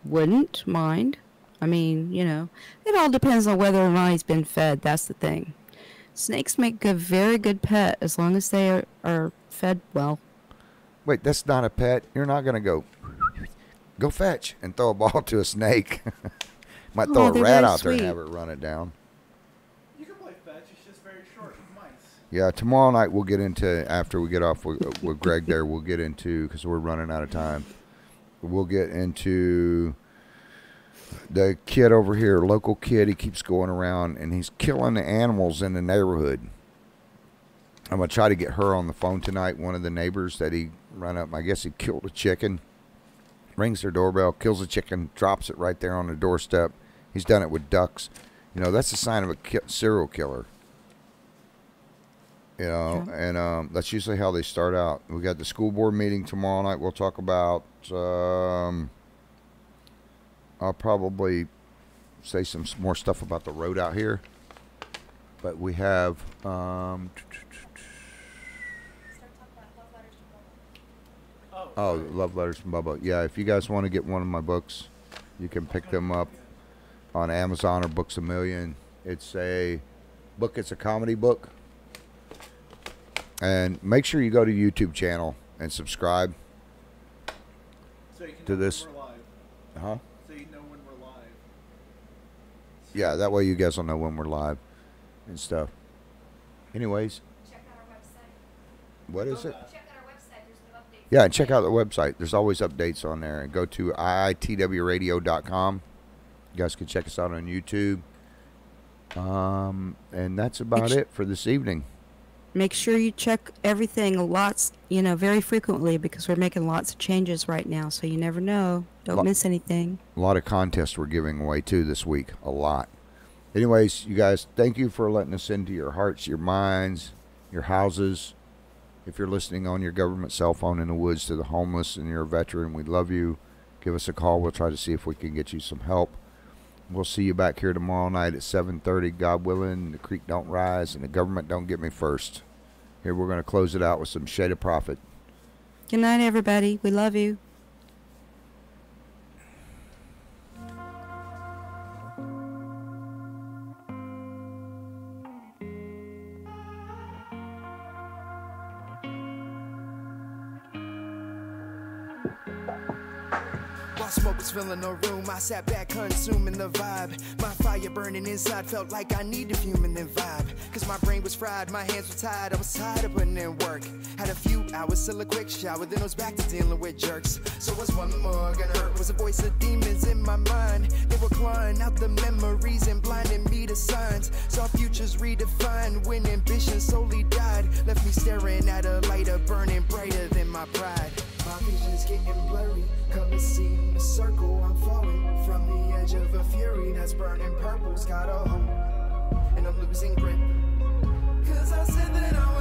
wouldn't mind. I mean, it all depends on whether or not he's been fed. That's the thing. Snakes make a very good pet as long as they are fed well. Wait, that's not a pet. You're not going to go fetch and throw a ball to a snake. Might throw a rat out there and have it run it down. You can play fetch. It's just very short with mice. Yeah, tomorrow night we'll get into, after we get off with Greg there, we'll get into, because we're running out of time, we'll get into the kid over here, local kid. He keeps going around and he's killing the animals in the neighborhood. I'm going to try to get her on the phone tonight. One of the neighbors that he ran up, I guess he killed a chicken, rings their doorbell, kills a chicken, drops it right there on the doorstep. He's done it with ducks. That's a sign of a serial killer. And that's usually how they start out. We got the school board meeting tomorrow night. We'll talk about, I'll probably say some more stuff about the road out here. But we have, Start talking about love letters to Bubba. oh, Love Letters from Bubba. Yeah, if you guys want to get one of my books, you can pick them up on Amazon or Books A Million. It's a book. It's a comedy book. And make sure you go to YouTube channel and subscribe So you can to know this. when we're live. Huh? So you know when we're live. Yeah, that way you guys will know when we're live and stuff. Anyways, Check out our website. what is it? Check out our website. There's new updates. Yeah, and check out the website. There's always updates on there. And go to IITWradio.com. You guys can check us out on YouTube. And that's about it for this evening. Make sure you check everything lots, very frequently, because we're making lots of changes right now, so you never know. Don't miss anything. A lot of contests we're giving away, too, this week. A lot. Anyways, you guys, thank you for letting us into your hearts, your minds, your houses. If you're listening on your government cell phone in the woods to the homeless and you're a veteran, we love you. Give us a call. We'll try to see if we can get you some help. We'll see you back here tomorrow night at 7:30, God willing. The creek don't rise and the government don't get me first. Here, we're going to close it out with some Shade of Prophet. Good night, everybody. We love you. While smoke was filling the room, I sat back consuming the vibe. My fire burning inside felt like I needed human and vibe. Cause my brain was fried, my hands were tied, I was tired of putting in work. Had a few hours, still a quick shower, then I was back to dealing with jerks. So what's one more gonna hurt? Was a voice of demons in my mind. They were clawing out the memories and blinding me to signs. Saw futures redefined when ambition solely died. Left me staring at a lighter burning brighter than my pride. My vision's getting blurry, colors seem a circle. I'm falling from the edge of a fury that's burning purple's got a hold, and I'm losing grip. Cause I said that I